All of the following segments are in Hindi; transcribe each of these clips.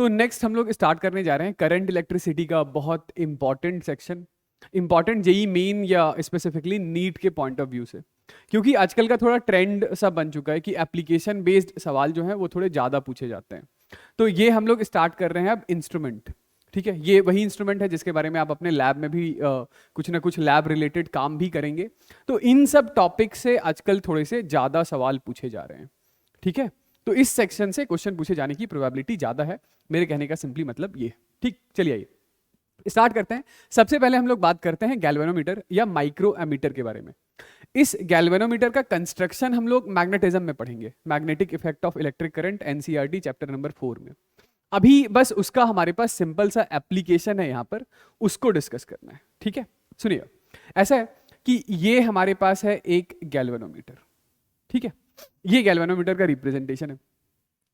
तो नेक्स्ट हम लोग स्टार्ट करने जा रहे हैं करंट इलेक्ट्रिसिटी का बहुत important section, important JEE Main या स्पेसिफिकली नीट के पॉइंट ऑफ व्यू से, क्योंकि आजकल का थोड़ा ट्रेंड सा बन चुका है कि एप्लीकेशन बेस्ड सवाल जो है वो थोड़े ज़्यादा पूछे जाते हैं। तो ये हम लोग स्टार्ट कर रहे हैं अब इंस्ट्रूमेंट। ठीक है, ये वही इंस्ट्रूमेंट है जिसके बारे में आप अपने लैब में भी कुछ ना कुछ लैब रिलेटेड काम भी करेंगे। तो इन सब टॉपिक से आजकल थोड़े से ज़्यादा सवाल पूछे जा रहे हैं। ठीक है, तो इस सेक्शन से क्वेश्चन पूछे जाने की प्रोबेबिलिटी ज़्यादा है, मेरे कहने का सिंपली मतलब ये। ठीक, चलिए आइए स्टार्ट करते हैं। सबसे पहले हम लोग बात करते हैं गैल्वेनोमीटर या माइक्रो एमीटर के बारे में। इस गैल्वेनोमीटर का कंस्ट्रक्शन हम लोग मैग्नेटिज्म में पढ़ेंगे, magnetic effect of electric current, NCERT chapter number 4 में। अभी बस उसका हमारे पास सिंपल सा एप्लीकेशन है यहाँ पर, उसको डिस्कस करना है। ठीक है, सुनिए, ऐसा है कि ये हमारे पास है एक गैल्वेनोमीटर। ठीक है, ये गैल्वेनोमीटर का रिप्रेजेंटेशन है।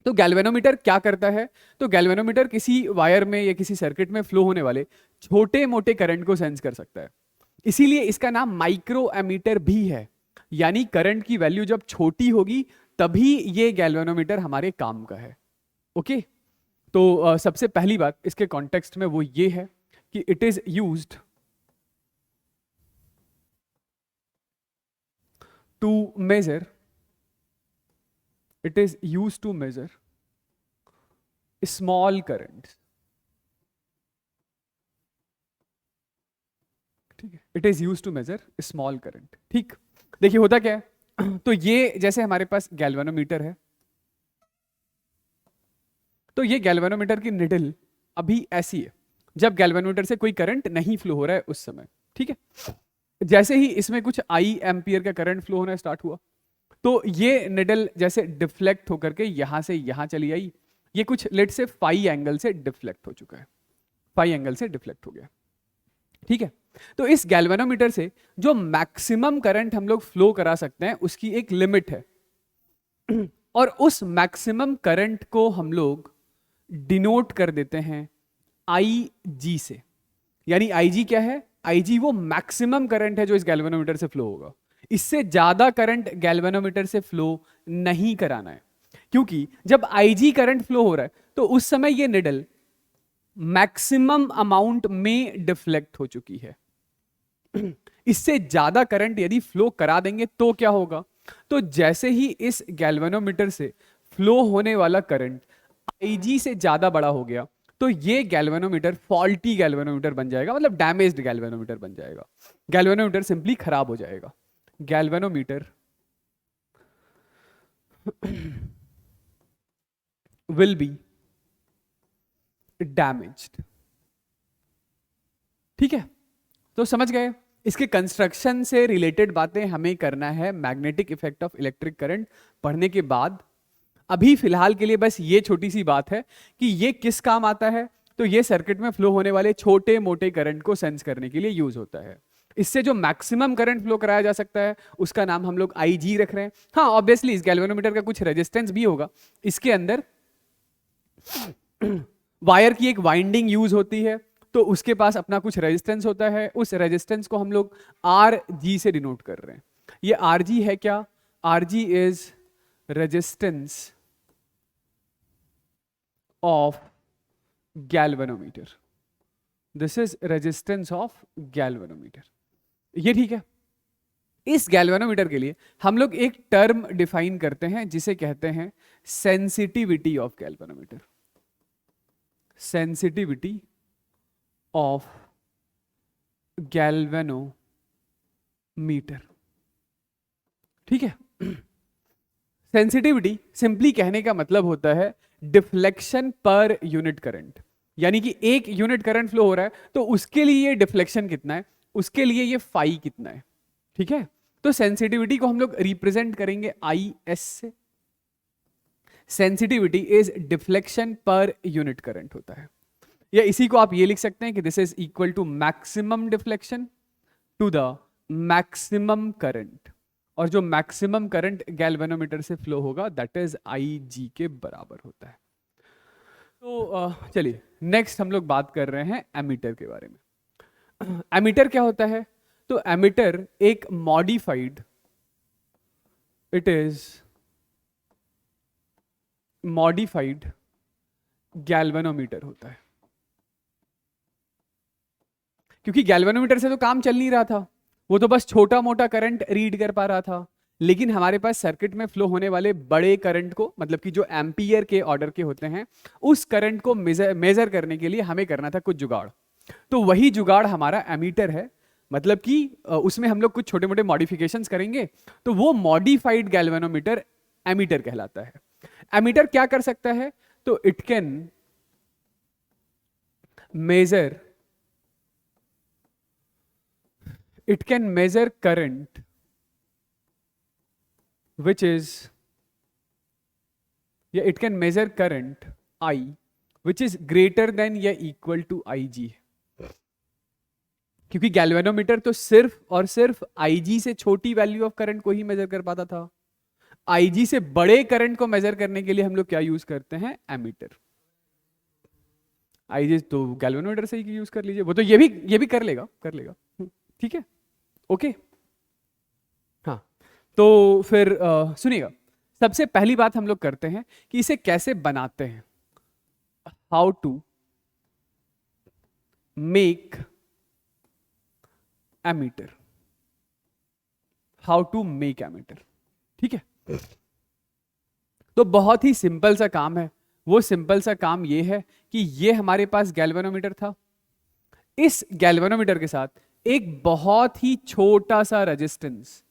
तो गैल्वेनोमीटर क्या करता है? तो गैल्वेनोमीटर किसी वायर में या किसी सर्किट में फ्लो होने वाले छोटे मोटे करंट को सेंस कर सकता है, इसीलिए इसका नाम माइक्रो एमीटर भी है। यानी करंट की वैल्यू जब छोटी होगी तभी ये गैल्वेनोमीटर हमारे काम का है। ओके, तो सबसे पहली बात इसके कॉन्टेक्स्ट में वो ये है कि it is used to measure, it is used to measure small currents. ठीक है, it is used to measure small current. ठीक, देखिए होता क्या है तो ये जैसे हमारे पास गैल्वेनोमीटर है, तो ये गैल्वेनोमीटर की निडल अभी ऐसी है जब गैल्वेनोमीटर से कोई करंट नहीं फ्लो हो रहा है उस समय। ठीक है, जैसे ही इसमें कुछ आई एम्पियर का करंट फ्लो होना स्टार्ट हुआ तो ये निडल जैसे डिफ्लेक्ट होकर के यहां से यहां चली आई, ये कुछ लेट से फाई एंगल से डिफ्लेक्ट हो चुका है, फाई एंगल से डिफ्लेक्ट हो गया। ठीक है, तो इस गैल्वेनोमीटर से जो मैक्सिमम करंट हम लोग फ्लो करा सकते हैं उसकी एक लिमिट है, और उस मैक्सिमम करंट को हम लोग डिनोट कर देते हैं आई जी से। यानी आई जी क्या है? आई जी वो मैक्सिमम करंट है जो इस गैल्वेनोमीटर से फ्लो होगा, इससे ज्यादा करंट गैल्वेनोमीटर से फ्लो नहीं कराना है, क्योंकि जब आईजी करंट फ्लो हो रहा है तो उस समय ये निडल मैक्सिमम अमाउंट में डिफ्लेक्ट हो चुकी है। इससे ज्यादा करंट यदि फ्लो करा देंगे तो क्या होगा? तो जैसे ही इस गैल्वेनोमीटर से फ्लो होने वाला करंट आईजी से ज्यादा बड़ा हो गया तो ये गैल्वेनोमीटर फॉल्टी गैल्वेनोमीटर बन जाएगा, मतलब डैमेज्ड गैल्वेनोमीटर बन जाएगा, गैल्वेनोमीटर सिंपली खराब हो जाएगा। Galvanometer will be damaged। ठीक है, तो समझ गए, इसके कंस्ट्रक्शन से रिलेटेड बातें हमें करना है magnetic effect of electric current पढ़ने के बाद। अभी फिलहाल के लिए बस ये छोटी सी बात है कि ये किस काम आता है, तो ये सर्किट में फ्लो होने वाले छोटे मोटे करंट को सेंस करने के लिए यूज होता है। इससे जो मैक्सिमम करंट फ्लो कराया जा सकता है उसका नाम हम लोग आईजी रख रहे हैं। हाँ, ऑब्वियसली इस गैल्वेनोमीटर का कुछ रेजिस्टेंस भी होगा, इसके अंदर वायर की एक वाइंडिंग यूज होती है तो उसके पास अपना कुछ रेजिस्टेंस होता है, उस रेजिस्टेंस को हम लोग आर जी से डिनोट कर रहे हैं। ये आर जी है क्या? R G is resistance of galvanometer, this is resistance of galvanometer. ये ठीक है, इस गैल्वेनोमीटर के लिए हम लोग एक टर्म डिफाइन करते हैं जिसे कहते हैं sensitivity of galvanometer, sensitivity of galvanometer. ठीक है, सेंसिटिविटी सिंपली कहने का मतलब होता है डिफ्लेक्शन पर यूनिट करंट, यानी कि एक यूनिट करंट फ्लो हो रहा है तो उसके लिए ये डिफ्लेक्शन कितना है, उसके लिए ये फाई कितना है। ठीक है, तो सेंसिटिविटी को हम लोग रिप्रेजेंट करेंगे आई एस से। Sensitivity is deflection per unit current होता है, या इसी को आप ये लिख सकते हैं कि this is equal to maximum deflection to the maximum current, और जो मैक्सिमम करंट गैल्वेनोमीटर से फ्लो होगा दैट इज आई जी के बराबर होता है। तो चलिए नेक्स्ट हम लोग बात कर रहे हैं एमीटर के बारे में। एमीटर क्या होता है? तो एमीटर एक modified, it is modified galvanometer होता है, क्योंकि गैल्वेनोमीटर से तो काम चल नहीं रहा था, वो तो बस छोटा मोटा करंट रीड कर पा रहा था। लेकिन हमारे पास सर्किट में फ्लो होने वाले बड़े करंट को, मतलब कि जो एम्पियर के ऑर्डर के होते हैं, उस करंट को मेजर करने के लिए हमें करना था कुछ जुगाड़। तो वही जुगाड़ हमारा एमीटर है, मतलब कि उसमें हम लोग कुछ छोटे मोटे मॉडिफिकेशंस करेंगे, तो वो मॉडिफाइड गैल्वेनोमीटर एमीटर कहलाता है। एमीटर क्या कर सकता है? तो it can measure current which is, yeah, it can measure current I which is greater than या equal to IG। क्योंकि गैल्वेनोमीटर तो सिर्फ और सिर्फ IG से छोटी वैल्यू ऑफ करंट को ही मेजर कर पाता था। IG से बड़े करंट को मेजर करने के लिए हम लोग क्या यूज करते हैं? एमीटर। IG तो गैल्वेनोमीटर से ही यूज कर लीजिए, वो तो ये भी कर लेगा ठीक है, ओके। हाँ, तो फिर सुनिएगा, सबसे पहली बात हम लोग करते हैं कि इसे कैसे बनाते हैं। हाउ टू मेक एमीटर, ठीक है। तो बहुत ही सिंपल सा काम है। वो सिंपल सा काम ये है कि ये हमारे पास गैल्वेनोमीटर था, इस गैल्वेनोमीटर के साथ एक बहुत ही छोटा सा रेजिस्टेंस,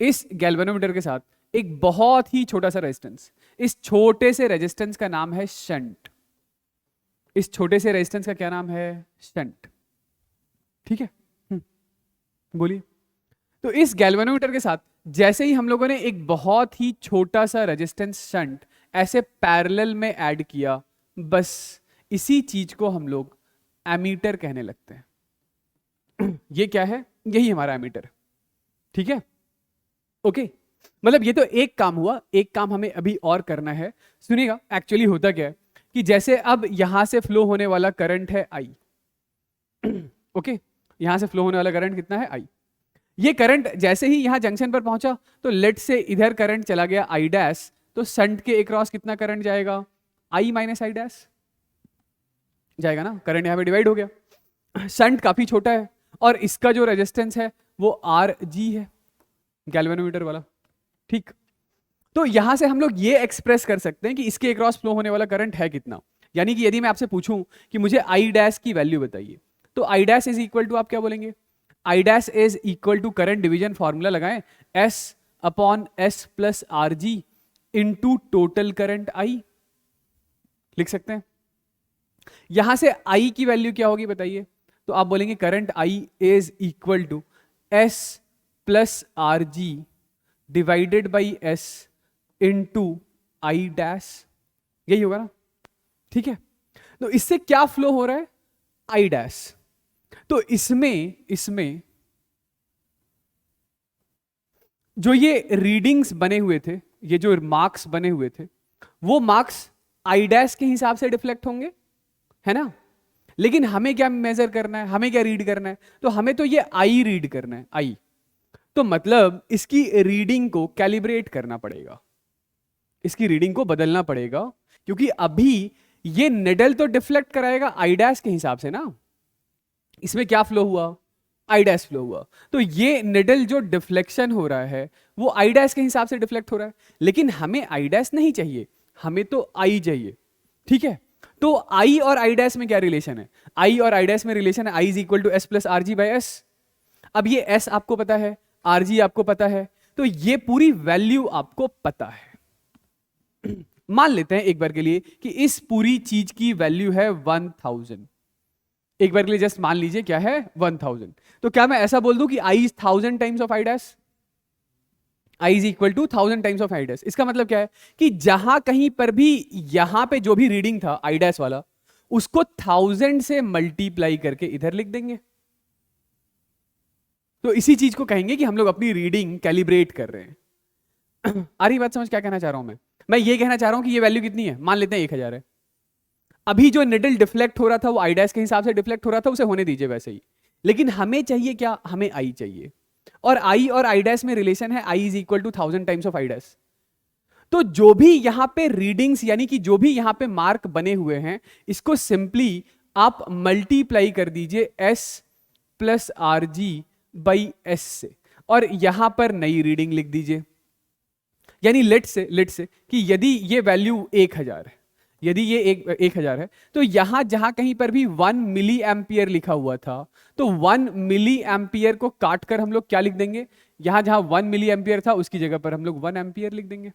इस गैल्वेनोमीटर के साथ एक बहुत ही छोटा सा रेजिस्टेंस, इस छोटे से रेजिस्टेंस का नाम है शंट। इस छोटे से रेजिस्टेंस का क्या नाम है? शंट, ठीक है। बोलिए। तो इस गैल्वेनोमीटर के साथ जैसे ही हम लोगों ने एक बहुत ही छोटा सा रेजिस्टेंस शंट ऐसे पैरेलल में ऐड किया, बस इसी चीज को हम लोग एमीटर कहने लगते हैं। ये क्या है? यही हमारा एमीटर, ठीक है, ओके। मतलब ये तो एक काम हुआ, एक काम हमें अभी और करना है। सुनिएगा, एक्चुअली होता क्या है कि जैसे अब यहां से फ्लो होने वाला करंट है I, ओके, यहां से फ्लो होने वाला करंट कितना है? I। ये करंट जैसे ही यहां जंक्शन पर पहुंचा, तो लेट से इधर करंट चला गया I डैश, तो शंट के अक्रॉस कितना करंट जाएगा? I माइनस I डैश जाएगा ना, करंट यहां पे डिवाइड हो गया। शंट काफी छोटा है और इसका जो रेजिस्टेंस है वो RG है, गैल्वेनोमीटर वाला, ठीक। तो यहां से हम लोग ये एक्सप्रेस कर सकते हैं कि इसके अक्रॉस फ्लो होने वाला करंट है कितना। यानी कि यदि मैं आपसे पूछूं कि मुझे I डैश की वैल्यू बताइए, तो I dash is equal to, आप क्या बोलेंगे? I dash is equal to, current division formula लगाएं, S upon S plus RG into total current I, लिख सकते हैं। यहां से I की वैल्यू क्या होगी बताइए? तो आप बोलेंगे current I is equal to S plus RG divided by S into I dash, यही होगा ना, ठीक है। तो इससे क्या फ्लो हो रहा है? I dash. तो इसमें जो ये रीडिंग्स बने हुए थे, ये जो मार्क्स बने हुए थे, वो मार्क्स I डैश के हिसाब से डिफ्लेक्ट होंगे, है ना। लेकिन हमें क्या मेजर करना है, हमें क्या रीड करना है? तो हमें तो ये I रीड करना है, I। तो मतलब इसकी रीडिंग को कैलिब्रेट करना पड़ेगा, इसकी रीडिंग को बदलना पड़ेगा, क्योंकि अभी ये निडल तो डिफ्लेक्ट कराएगा I डैश के हिसाब से ना। इसमें क्या फ्लो हुआ? I डैश फ्लो हुआ। तो ये निडल जो डिफ्लेक्शन हो रहा है वो I डैश के हिसाब से डिफ्लेक्ट हो रहा है, लेकिन हमें I डैश नहीं चाहिए, हमें तो I चाहिए, ठीक है। तो I और I डैश में क्या रिलेशन है? I और I डैश में रिलेशन है I is equal to S plus RG by S। अब ये S आपको पता है, RG आपको पता है, तो ये पूरी वैल्यू आपको पता है। मान लेते हैं एक बार के लिए कि इस पूरी चीज की वैल्यू है 1000। एक बार के लिए जस्ट मान लीजिए क्या है? 1000। तो क्या मैं ऐसा बोल दूं कि I is 1000 times of I dash? I is equal to 1000 times of I dash. इसका मतलब क्या है कि जहां कहीं पर भी यहां पे जो भी रीडिंग था I डैश वाला, उसको 1000 से मल्टीप्लाई करके इधर लिख देंगे। तो इसी चीज को कहेंगे कि हम लोग अपनी रीडिंग कैलिब्रेट कर रहे हैं। आ रही बात समझ? क्या कहना चाह रहा हूं मैं ये कहना चाह रहा हूं कि ये वैल्यू कितनी है, मान लेते हैं 1000 है। अभी जो निडल डिफ्लेक्ट हो रहा था वो I डैश के हिसाब से डिफ्लेक्ट हो रहा था, उसे होने दीजिए वैसे ही। लेकिन हमें चाहिए क्या? हमें I चाहिए, और I डैश में रिलेशन है I is equal to 1000 times of I dash. तो जो भी यहां पे रीडिंग्स यानी कि जो भी यहां पे मार्क बने हुए हैं, इसको सिंपली आप मल्टीप्लाई कर दीजिए S plus R G by S से, और यहां पर नई रीडिंग लिख दीजिए। यानी लेट से कि यदि ये वैल्यू 1000 है, यदि ये 1000 है, तो यहां जहां कहीं पर भी 1 मिली एम्पियर लिखा हुआ था, तो 1 मिली एम्पियर को काट कर हम लोग क्या लिख देंगे, यहां जहां 1 मिली एम्पियर था उसकी जगह पर हम लोग 1 एम्पियर लिख देंगे।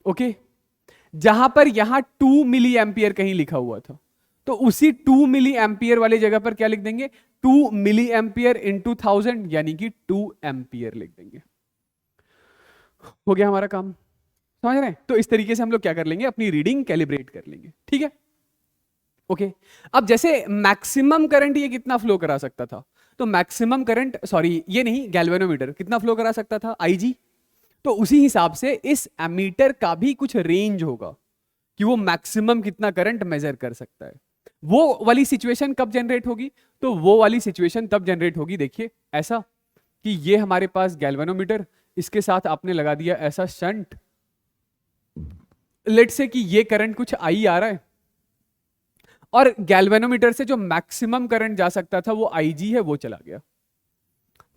ओके, जहां पर यहां 2 मिली एम्पियर कहीं लिखा हुआ था, तो उसी 2 मिली एम्पियर वाली जगह पर क्या लिख देंगे, 2 मिली एम्पियर इंटू 1000 यानी कि 2 एम्पियर लिख देंगे। हो गया हमारा काम, समझ रहे हैं? तो इस तरीके से हम लोग क्या कर लेंगे, अपनी रीडिंग कैलिब्रेट कर लेंगे। ठीक है, ओके। अब जैसे मैक्सिमम करंट ये कितना फ्लो करा सकता था, तो मैक्सिमम करंट, सॉरी ये नहीं, गैल्वेनोमीटर कितना फ्लो करा सकता था, आईजी। तो उसी हिसाब से इस एमीटर का भी कुछ रेंज होगा कि वो मैक्सिमम कितना करंट मेजर कर सकता है। वो वाली सिचुएशन कब जनरेट होगी, तो वो वाली सिचुएशन तब जनरेट होगी, देखिए ऐसा कि ये हमारे पास गैल्वेनोमीटर, इसके साथ आपने लगा दिया ऐसा शंट, लेट से कि ये करंट कुछ आई आ रहा है, और गैल्वेनोमीटर से जो मैक्सिमम करंट जा सकता था वो आईजी है, वो चला गया।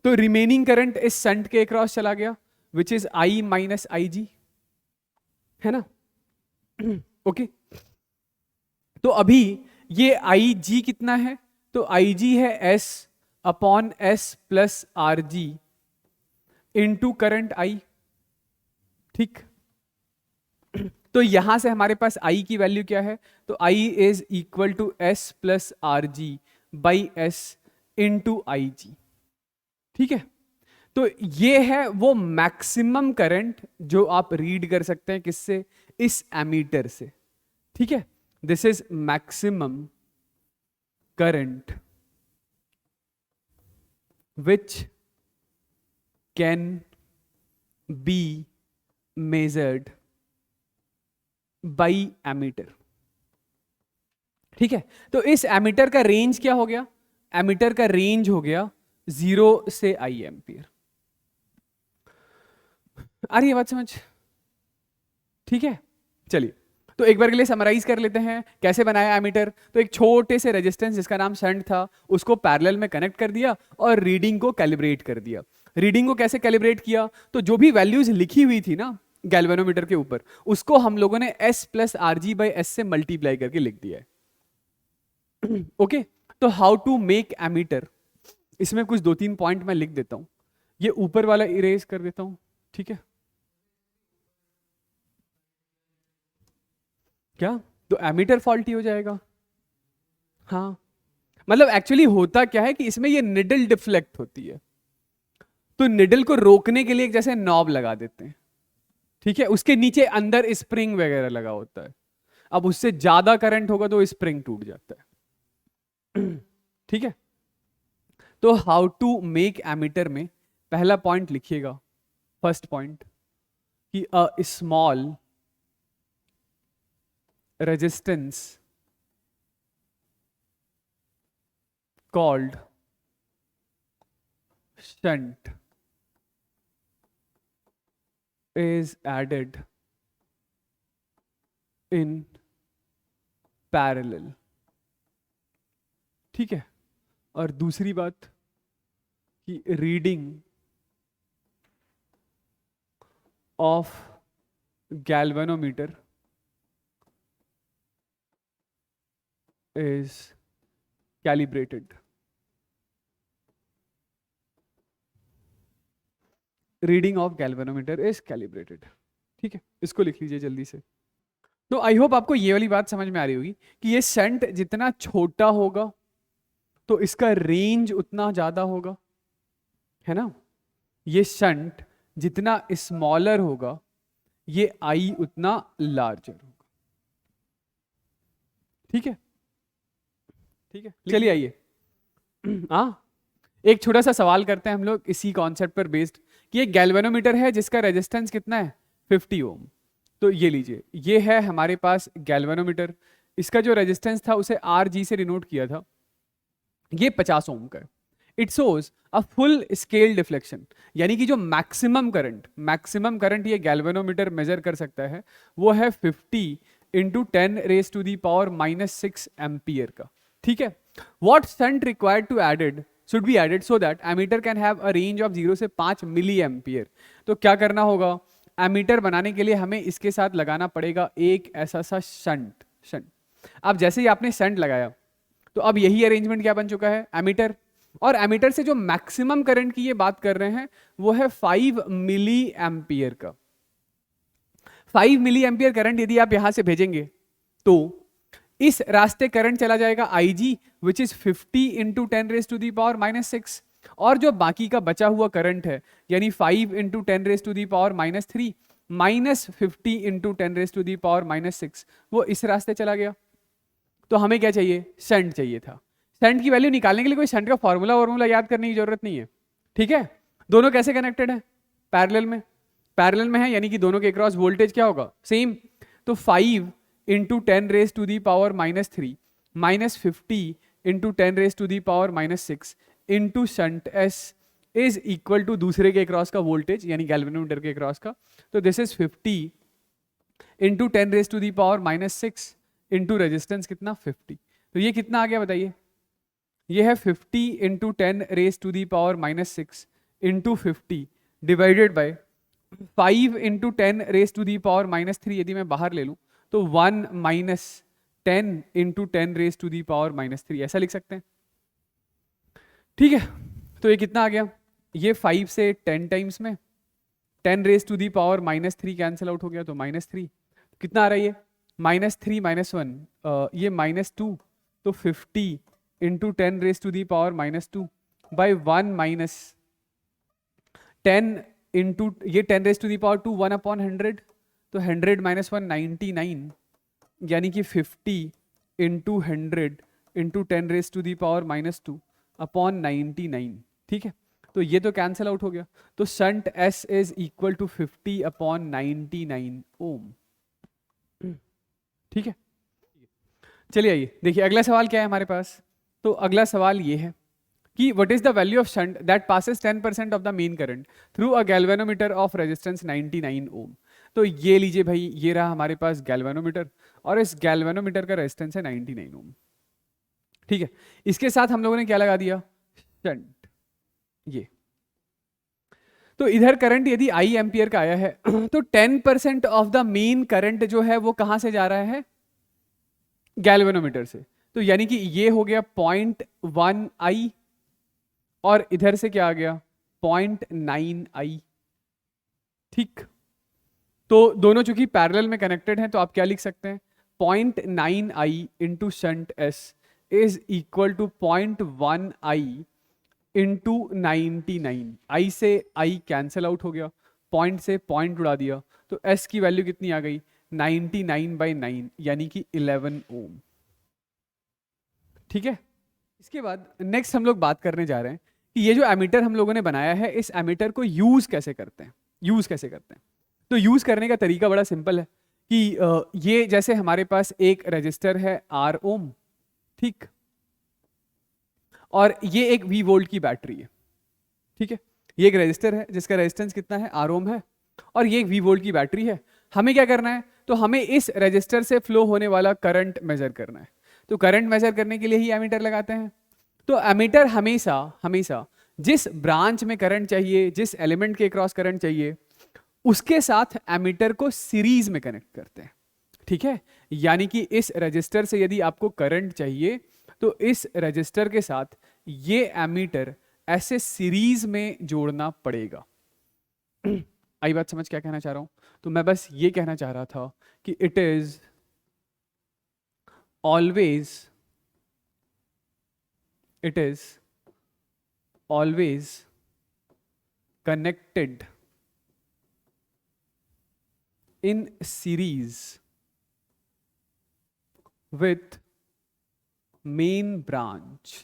तो रिमेनिंग करंट इस शंट के अक्रॉस चला गया, which is I minus I जी, है ना? ओके तो अभी ये आई जी कितना है, तो आई जी है S upon S plus R ji into current I. ठीक, तो यहां से हमारे पास आई की वैल्यू क्या है, तो I is equal to S plus R G by S into I G. ठीक है, तो ये है वो मैक्सिमम करंट जो आप रीड कर सकते हैं, किससे, इस एमीटर से। ठीक है, this is maximum current which can be measured by ammeter. ठीक है, तो इस एमीटर का रेंज क्या हो गया, एमीटर का रेंज हो गया 0 से आई एम्पियर। आ रही है बात समझ? ठीक है, चलिए तो एक बार के लिए समराइज कर लेते हैं कैसे बनाया एमीटर। तो एक छोटे से रेजिस्टेंस जिसका नाम शंट था, उसको पैरेलल में कनेक्ट कर दिया और रीडिंग को कैलिब्रेट कर दिया। रीडिंग को कैसे कैलिब्रेट किया, तो जो भी वैल्यूज लिखी हुई थी ना गैल्वेनोमीटर के ऊपर, उसको हम लोगों ने S plus R G by S से मल्टीप्लाई करके लिख दिया है। ओके, तो हाउ टू मेक एमीटर, इसमें कुछ 2-3 पॉइंट मैं लिख देता हूं। ये ऊपर वाला इरेज कर देता हूं, ठीक है? क्या, तो एमीटर फॉल्टी हो जाएगा? हाँ, मतलब एक्चुअली होता क्या है कि इसमें ये निडल डिफ्लेक्ट होती है, तो निडल को रोकने के लिए एक जैसे नॉब लगा देते हैं। ठीक है, उसके नीचे अंदर स्प्रिंग वगैरह लगा होता है। अब उससे ज्यादा करंट होगा तो स्प्रिंग टूट जाता है। ठीक है, तो हाउ टू मेक एमीटर में पहला पॉइंट लिखिएगा, फर्स्ट पॉइंट, कि a small resistance called shunt is added in parallel। ठीक है, और दूसरी बात कि reading of galvanometer is calibrated। Reading of galvanometer is calibrated. ठीक है, इसको लिख लीजिए जल्दी से। तो आई होप आपको ये वाली बात समझ में आ रही होगी कि ये शंट जितना छोटा होगा तो इसका रेंज उतना ज्यादा होगा, है ना? ये शंट जितना स्मॉलर होगा, ये आई उतना लार्जर होगा। ठीक है, ठीक है, चलिए आइए एक छोटा सा सवाल करते हैं हम लोग इसी कॉन्सेप्ट पर बेस्ड, कि एक गैल्वेनोमीटर है जिसका रेजिस्टेंस कितना है, 50 ओम। तो ये लीजिए, ये है हमारे पास गैल्वेनोमीटर, इसका जो रेजिस्टेंस था उसे आर जी से डिनोट किया था, ये 50 ओम का है। It shows a full scale deflection, यानी कि जो मैक्सिमम करंट ये गैल्वेनोमीटर मेजर कर सकता है वो है 50 इंटू 10⁻⁻⁻6 एम्पियर का। ठीक है, what shunt required to added should be added so that ammeter can have a range of 0 से 5 मिली एम्पियर। तो क्या करना होगा, एमीटर बनाने के लिए हमें इसके साथ लगाना पड़ेगा एक ऐसा सा शंट। अब जैसे ही आपने शंट लगाया तो अब यही अरेंजमेंट क्या बन चुका है, एमीटर। और एमीटर से जो मैक्सिमम करंट की ये बात कर रहे हैं वो है 5 मिली एम्पियर का। 5 मिली एम्पियर करंट यदि आप यहां से भेजेंगे तो इस रास्ते करंट चला जाएगा IG विच इज 50 इंटू 10⁻⁻6, और जो बाकी का बचा हुआ करंट है यानी 5 इंटू 10⁻³ माइनस 50 इंटू 10⁻⁻6 वो इस रास्ते चला गया। तो हमें क्या चाहिए, शंट चाहिए था। शंट की वैल्यू निकालने के लिए कोई शंट का फॉर्मूला याद करने की जरूरत नहीं है। ठीक है, दोनों कैसे कनेक्टेड है, पैरेलल में है, यानी कि दोनों के अक्रॉस वोल्टेज क्या होगा, सेम। तो 5 into 10⁻³ minus 50 into 10⁻⁻6 into shunt S is equal to दूसरे के अक्रॉस का वोल्टेज यानी गैल्वेनोमीटर के अक्रॉस का। तो this is 50 into 10⁻⁻6 into resistance कितना 50। तो ये कितना आ गया बताइए, ये है 50 into 10⁻⁻6 into 50 divided by 5 into 10⁻⁻3 यदि मैं बाहर ले लूं तो 1 माइनस 10 इंटू 10⁻⁻3 ऐसा लिख सकते हैं। ठीक है, तो ये कितना आ गया, ये 5 से 10 टाइम्स में 10⁻⁻3 कैंसिल आउट हो गया तो -3 कितना आ रहा है ये -3 -1 ये -2 तो 50 इंटू 10⁻⁻2 बाई 1 माइनस 10 इंटू ये 10⁻2 1/100 तो 100 माइनस 1 99 यानी कि 50 इंटू 100 इंटू 10⁻2 अपॉन 99। ठीक है, तो ये तो कैंसिल आउट हो गया, तो shunt S is equal to 50 upon 99 ohm. ठीक है, चलिए आइए देखिए अगला सवाल क्या है हमारे पास। तो अगला सवाल ये है कि what is the value of shunt that passes 10% of the main current through a galvanometer of resistance 99 ओम। तो ये लीजिए भाई, ये रहा हमारे पास गैल्वेनोमीटर और इस गैल्वेनोमीटर का रेजिस्टेंस है 99 ओम। ठीक है, इसके साथ हम लोगों ने क्या लगा दिया, शंट। ये तो इधर करंट यदि I एम्पियर का आया है तो 10% ऑफ द मेन करंट जो है वो कहां से जा रहा है, गैल्वेनोमीटर से। तो यानी कि ये हो गया 0.1I और इधर से क्या आ गया 0.9I। ठीक, तो दोनों चूंकि पैरेलल में कनेक्टेड हैं तो आप क्या लिख सकते हैं, 0.9I into shunt S is equal to 0.1I into 99। I से I कैंसिल आउट हो गया, पॉइंट से पॉइंट उड़ा दिया, तो S की वैल्यू कितनी आ गई 99/9 यानी कि 11 ओम। ठीक है, इसके बाद नेक्स्ट हम लोग बात करने जा रहे हैं कि ये जो एमीटर हम लोगों ने बनाया है इस एमीटर को यूज कैसे करते हैं। तो यूज करने का तरीका बड़ा सिंपल है कि ये जैसे हमारे पास एक रेजिस्टर है R ओम, ठीक, और ये एक V वोल्ट की बैटरी है। ठीक है, ये एक रेजिस्टर है जिसका रेजिस्टेंस कितना है R ओम है और ये एक V वोल्ट की बैटरी है। हमें क्या करना है, तो हमें इस रेजिस्टर से फ्लो होने वाला करंट मेजर करना है। तो करंट मेजर करने के लिए ही एमीटर लगाते हैं। तो एमीटर हमेशा जिस ब्रांच में करंट चाहिए, जिस एलिमेंट के क्रॉस करंट चाहिए, उसके साथ एमीटर को सीरीज में कनेक्ट करते हैं। ठीक है, यानी कि इस रजिस्टर से यदि आपको करंट चाहिए तो इस रजिस्टर के साथ ये एमीटर ऐसे सीरीज में जोड़ना पड़ेगा। आई बात समझ क्या कहना चाह रहा हूं, तो मैं बस ये कहना चाह रहा था कि it is always connected in series with main branch।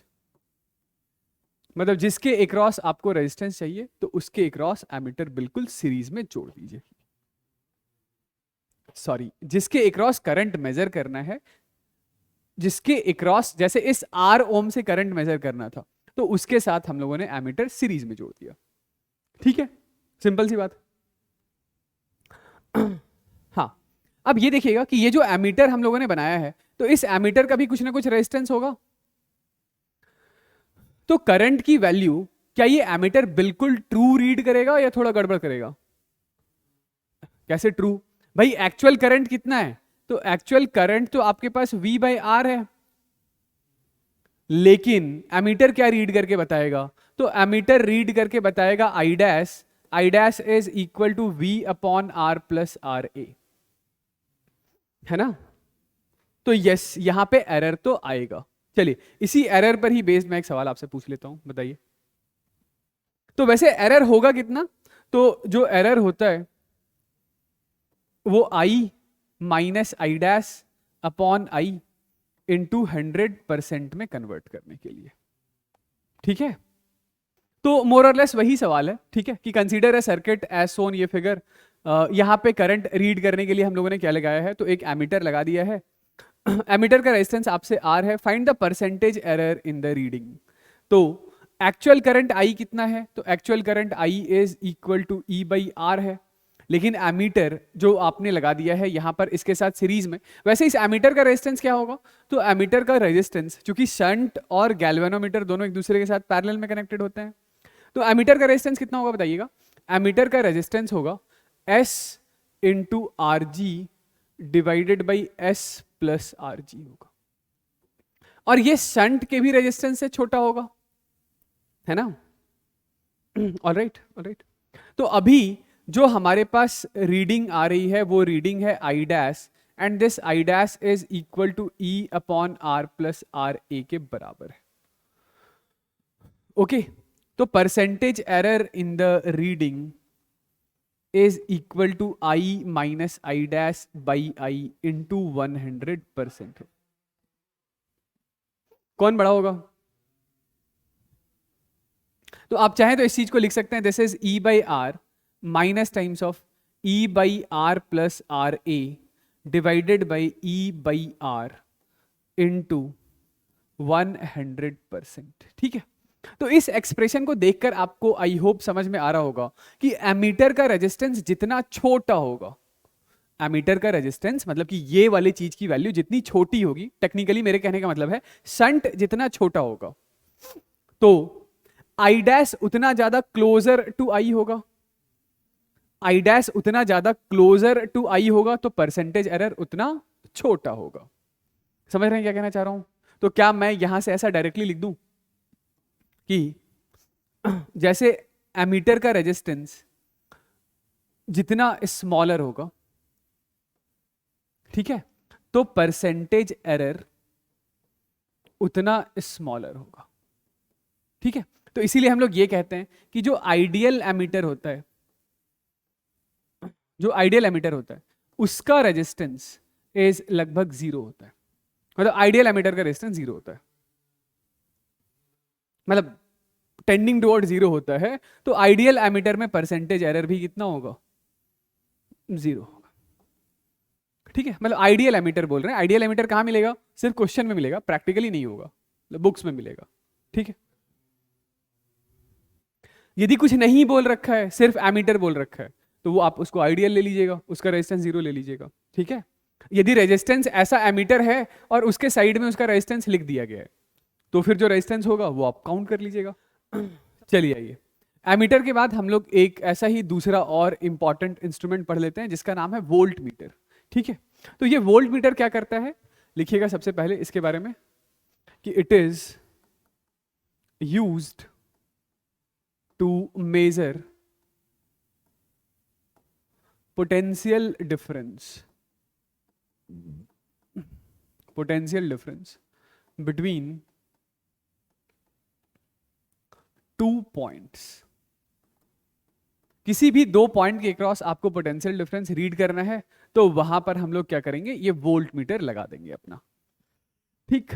मतलब जिसके अक्रॉस आपको रेजिस्टेंस चाहिए तो उसके अक्रॉस एमीटर बिल्कुल सीरीज में जोड़ दीजिए। सॉरी, जिसके अक्रॉस करंट मेजर करना है, जिसके अक्रॉस, जैसे इस R ओम से करंट मेजर करना था तो उसके साथ हम लोगों ने एमीटर सीरीज में जोड़ दिया। ठीक है, सिंपल सी बात। हाँ, अब ये देखिएगा कि ये जो एमीटर हम लोगों ने बनाया है, तो इस एमीटर का भी कुछ ना कुछ रेजिस्टेंस होगा। तो करंट की वैल्यू, क्या ये एमीटर बिल्कुल ट्रू रीड करेगा या थोड़ा गड़बड़ करेगा? कैसे ट्रू? भाई एक्चुअल करंट कितना है? तो एक्चुअल करंट तो आपके पास V/R है, लेकिन एमीटर क्या रीड करके बताएगा? तो एमीटर रीड करके बताएगा I dash is equal to V/R plus RA, है ना? तो यस, यहां पे एरर तो आएगा। चलिए, इसी एरर पर ही बेस्ड मैं एक सवाल आपसे पूछ लेता हूं, बताइए। तो वैसे एरर होगा कितना? तो जो एरर होता है वो I minus I dash upon I into 100% में कन्वर्ट करने के लिए। ठीक है, तो मोर और लेस वही सवाल है। ठीक है, कि कंसीडर ए सर्किट एज सोन, ये फिगर, यहां पे करंट रीड करने के लिए हम लोगों ने क्या लगाया है? तो एक एमीटर लगा दिया है। एमीटर का रेजिस्टेंस आपसे R है, find the percentage error in the reading. तो एक्चुअल करंट I कितना है? तो actual current I is equal to E/R है, लेकिन एमीटर जो आपने लगा दिया है यहां पर इसके साथ सीरीज में, वैसे इस एमीटर का रेजिस्टेंस क्या होगा? तो एमीटर का रेजिस्टेंस, चूंकि शंट और गैल्वेनोमीटर दोनों एक दूसरे के साथ पैरेलल में कनेक्टेड होते हैं, तो एमीटर का रेजिस्टेंस कितना होगा बताइएगा? एमीटर का रेजिस्टेंस होगा S into RG divided by S plus RG होगा, और ये शंट के भी रेजिस्टेंस से छोटा होगा, है ना? Alright, alright. तो अभी जो हमारे पास रीडिंग आ रही है वो रीडिंग है I dash, and this I dash is equal to E/R plus RA के बराबर है। ओके, तो percentage error in the reading is equal to I minus I dash by I into 100%। कौन बड़ा होगा? तो आप चाहें तो इस चीज को लिख सकते हैं, this is E/R minus times of E/R plus RA divided by E/R into 100%। ठीक है, तो इस एक्सप्रेशन को देखकर आपको आई होप समझ में आ रहा होगा कि एमीटर का रेजिस्टेंस जितना छोटा होगा, एमीटर का रेजिस्टेंस मतलब कि ये वाली चीज की वैल्यू जितनी छोटी होगी, टेक्निकली मेरे कहने का मतलब है शंट जितना छोटा होगा, तो I डैश उतना ज्यादा क्लोजर टू I होगा, I डैश उतना ज्यादा क्लोजर टू I होगा, तो परसेंटेज एरर उतना छोटा होगा। समझ रहे हैं क्या कहना चाह रहा हूं? तो क्या मैं यहां से ऐसा डायरेक्टली लिख दूं कि जैसे एमीटर का रेजिस्टेंस जितना स्मॉलर होगा, ठीक है, तो परसेंटेज एरर उतना स्मॉलर होगा। ठीक है, तो इसीलिए हम लोग ये कहते हैं कि जो आइडियल एमीटर होता है, जो आइडियल एमीटर होता है उसका रेजिस्टेंस इज लगभग 0 होता है। मतलब आइडियल एमीटर का रेजिस्टेंस 0 होता है, मतलब टेंडिंग टुवर्ड 0 होता है। तो आइडियल एमीटर में परसेंटेज एरर भी कितना होगा? 0 होगा। ठीक है, मतलब आइडियल एमीटर बोल रहे हैं। आइडियल एमीटर कहां मिलेगा? सिर्फ क्वेश्चन में मिलेगा, प्रैक्टिकली नहीं होगा, बुक्स में मिलेगा। ठीक है, यदि कुछ नहीं बोल रखा है, सिर्फ एमीटर बोल रखा है, तो वो आप उसको आइडियल ले लीजिएगा, उसका रेजिस्टेंस 0 ले लीजिएगा। ठीक है, यदि रेजिस्टेंस ऐसा एमीटर है और उसके साइड में उसका रेजिस्टेंस लिख दिया गया है, तो फिर जो रेजिस्टेंस होगा वो आप काउंट कर लीजिएगा। चलिए आइए, एमीटर के बाद हम लोग एक ऐसा ही दूसरा और इंपॉर्टेंट इंस्ट्रूमेंट पढ़ लेते हैं जिसका नाम है वोल्ट मीटर। ठीक है, तो ये वोल्ट मीटर क्या करता है, लिखिएगा सबसे पहले इसके बारे में कि it is used to measure potential difference between 2 points। किसी भी 2 पॉइंट के क्रॉस आपको पोटेंशियल डिफरेंस रीड करना है, तो वहां पर हम लोग क्या करेंगे, ये वोल्ट मीटर लगा देंगे अपना। ठीक,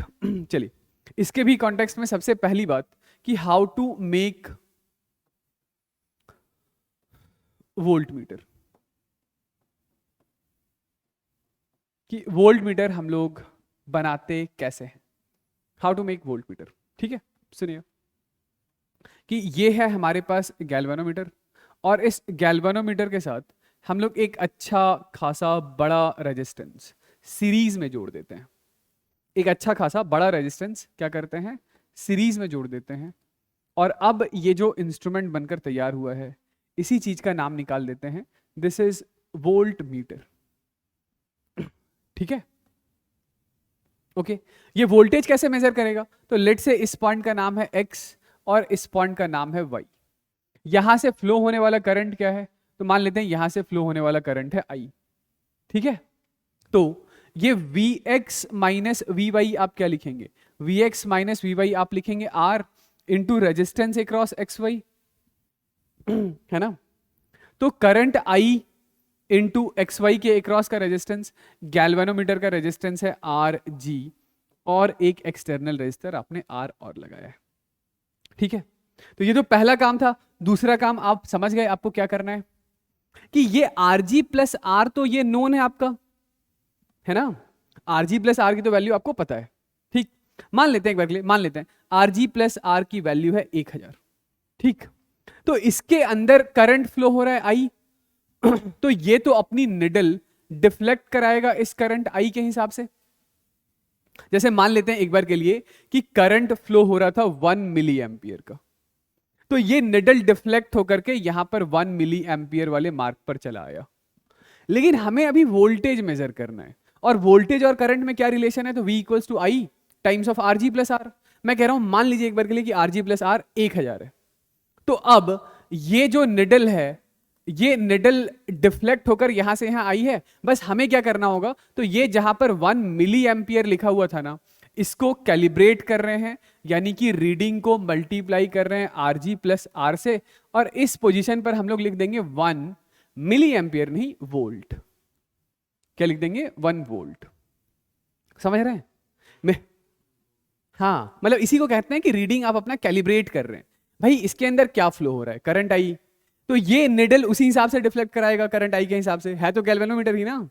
चलिए, इसके भी कॉन्टेक्स्ट में सबसे पहली बात कि how to make voltmeter, कि वोल्ट मीटर हम लोग बनाते कैसे हैं, how to make voltmeter. ठीक है, सुनिए, कि ये है हमारे पास गैल्वेनोमीटर, और इस गैल्वेनोमीटर के साथ हम लोग एक अच्छा खासा बड़ा रेजिस्टेंस सीरीज में जोड़ देते हैं। एक अच्छा खासा बड़ा रेजिस्टेंस क्या करते हैं, सीरीज में जोड़ देते हैं। और अब ये जो इंस्ट्रूमेंट बनकर तैयार हुआ है, इसी चीज का नाम निकाल देते हैं, दिस इज वोल्ट मीटर। ठीक है, ओके। ये वोल्टेज कैसे मेजर करेगा, तो लेट से इस पॉइंट का नाम है x और इस पॉइंट का नाम है y। यहां से फ्लो होने वाला करंट क्या है, तो मान लेते हैं यहां से फ्लो होने वाला करंट है I। ठीक है, तो ये Vx माइनस Vy आप क्या लिखेंगे, Vx माइनस Vy आप लिखेंगे R into resistance across XY, है ना। तो करंट I इंटू XY के अक्रॉस का रेजिस्टेंस, गैल्वेनोमीटर का रेजिस्टेंस है RG, और एक एक्सटर्नल रेजिस्टर आपने R और लगाया है। ठीक है, तो ये तो पहला काम था। दूसरा काम आप समझ गए, आपको क्या करना है कि ये RG प्लस R तो ये नोन है आपका, है ना। RG प्लस R की तो वैल्यू आपको पता है। ठीक, मान लेते हैं एक बार के लिए, मान लेते हैं RG प्लस R की वैल्यू है 1000। ठीक, तो इसके अंदर करंट फ्लो हो रहा है I, तो ये तो अपनी निडल डिफ्लेक्ट कराएगा इस करंट I के हिसाब से। जैसे मान लेते हैं एक बार के लिए कि करंट फ्लो हो रहा था 1 मिली एम्पियर का, तो ये निडल डिफ्लेक्ट होकर के यहां पर 1 मिली एम्पियर वाले मार्क पर चला आया। लेकिन हमें अभी वोल्टेज मेजर करना है, और वोल्टेज और करंट में क्या रिलेशन है, तो V equals to I times of RG plus R। मैं कह रहा हूं मान लीजिए एक बार के लिए कि RG प्लस R 1000 है, तो अब ये जो निडल है, ये निडल डिफ्लेक्ट होकर यहां से यहां आई है। बस हमें क्या करना होगा, तो ये जहां पर 1 मिली एम्पियर लिखा हुआ था ना, इसको कैलिब्रेट कर रहे हैं, यानी कि रीडिंग को मल्टीप्लाई कर रहे हैं RG प्लस R से, और इस पोजीशन पर हम लोग लिख देंगे 1 मिली एम्पियर, नहीं वोल्ट। क्या लिख देंगे, 1 वोल्ट। समझ रहे हैं मैं, हाँ, मतलब इसी को कहते हैं कि रीडिंग आप अपना कैलिब्रेट कर रहे हैं। भाई इसके अंदर क्या फ्लो हो रहा है, करंट आई, तो ये निडल उसी हिसाब से डिफ्लेक्ट कराएगा करंट आई के हिसाब से, है तो गैल्वेनोमीटर ही ना।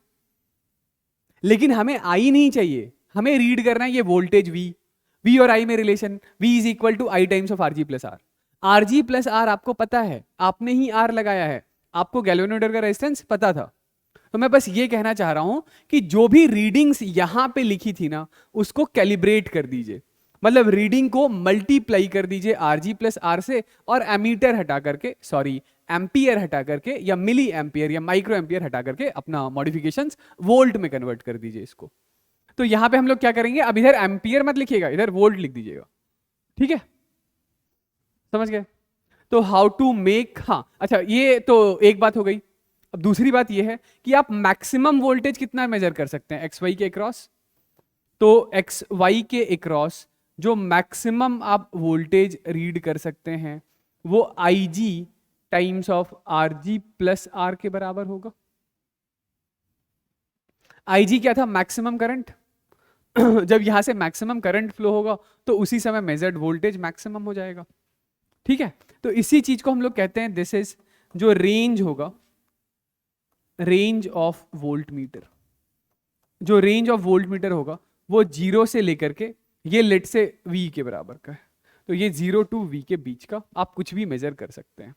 लेकिन हमें आई नहीं चाहिए, हमें रीड करना है ये वोल्टेज V और I में relation, V is equal to I times of RG plus R। RG plus R आपको पता है, आपने ही R लगाया है, आपको गैल्वेनोमीटर का रेजिस्टेंस पता था। तो मैं बस ये कहना चाह रहा हूं कि जो भी रीडिंग्स यहां पे लिखी थी ना, उसको कैलिब्रेट कर दीजिए, मतलब रीडिंग को मल्टीप्लाई कर दीजिए RG प्लस R से, और एमीटर हटा करके, सॉरी एम्पियर हटा करके, या मिली एम्पियर या माइक्रो एम्पियर हटा करके अपना मॉडिफिकेशंस वोल्ट में कन्वर्ट कर दीजिए इसको। तो यहां पे हम लोग क्या करेंगे, अब इधर एम्पियर मत लिखिएगा, इधर वोल्ट लिख दीजिएगा। ठीक है, समझ गए। तो हाउ टू मेक, हाँ अच्छा, ये तो एक बात हो गई। अब दूसरी बात ये है कि आप मैक्सिमम वोल्टेज कितना मेजर कर सकते हैं XY के अक्रॉस। तो XY के अक्रॉस जो मैक्सिमम आप वोल्टेज रीड कर सकते हैं, वो IG times of RG plus R के बराबर होगा। IG क्या था, मैक्सिमम करंट। जब यहां से मैक्सिमम करंट फ्लो होगा, तो उसी समय मेजर्ड वोल्टेज मैक्सिमम हो जाएगा। ठीक है, तो इसी चीज को हम लोग कहते हैं, दिस इज जो रेंज होगा, रेंज ऑफ वोल्ट मीटर। जो रेंज ऑफ वोल्ट मीटर होगा वो 0 से लेकर के, ये लेट से V के बराबर का है, तो ये 0 टू V के बीच का आप कुछ भी मेजर कर सकते हैं।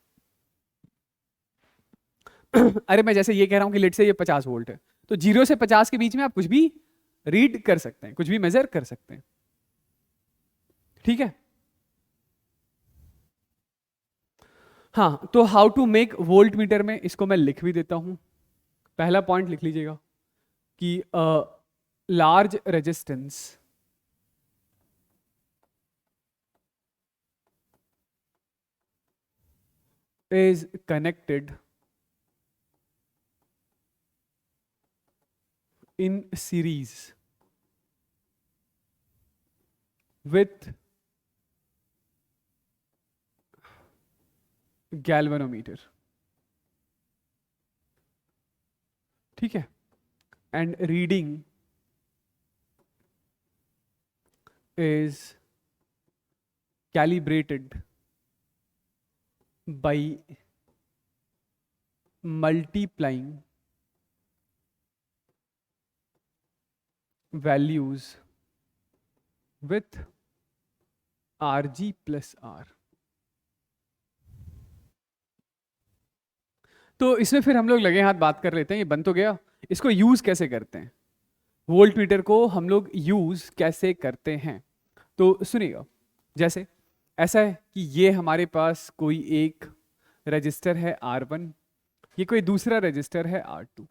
अरे मैं जैसे ये कह रहा हूं कि लेट से ये 50 वोल्ट है, तो 0 से 50 के बीच में आप कुछ भी रीड कर सकते हैं, कुछ भी मेजर कर सकते हैं। ठीक है, हाँ, तो how to make voltmeter में इसको मैं लिख भी देता हूं। पहला पॉइंट लिख लीजिएगा कि large resistance is connected in series with galvanometer. ठीक है, and reading is calibrated by multiplying values with RG plus R. तो इसमें फिर हम लोग लगे हाथ बात कर लेते हैं, ये बन तो गया, इसको यूज कैसे करते हैं, वोल्ट मीटर को हम लोग यूज कैसे करते हैं। तो सुनिएगा, जैसे ऐसा है कि ये हमारे पास कोई एक रजिस्टर है R1, ये कोई दूसरा रजिस्टर है R2।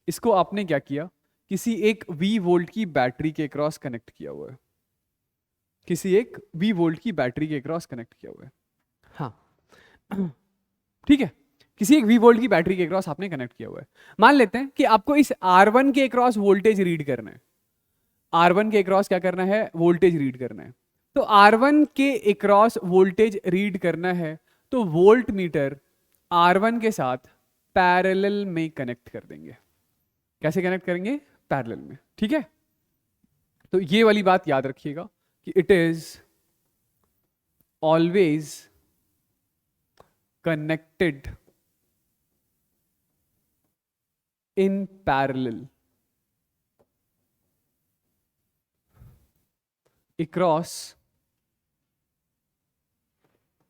इसको आपने क्या किया, किसी एक V वोल्ट की बैटरी के क्रॉस कनेक्ट किया हुआ है, किसी एक V वोल्ट की बैटरी के क्रॉस कनेक्ट किया हुआ है। हाँ ठीक है, किसी एक V वोल्ट की बैटरी के क्रॉस आपने कनेक्ट किया हुआ है। मान लेते हैं कि आपको इस R1 के क्रॉस वोल्टेज रीड करना है, R1 के क्रॉस क्या करना है, वोल्टेज रीड करना है। तो R1 के अक्रॉस वोल्टेज रीड करना है, तो वोल्ट मीटर R1 के साथ पैरेलल में कनेक्ट कर देंगे। कैसे कनेक्ट करेंगे, पैरेलल में, ठीक है। तो ये वाली बात याद रखिएगा कि it is always connected in parallel across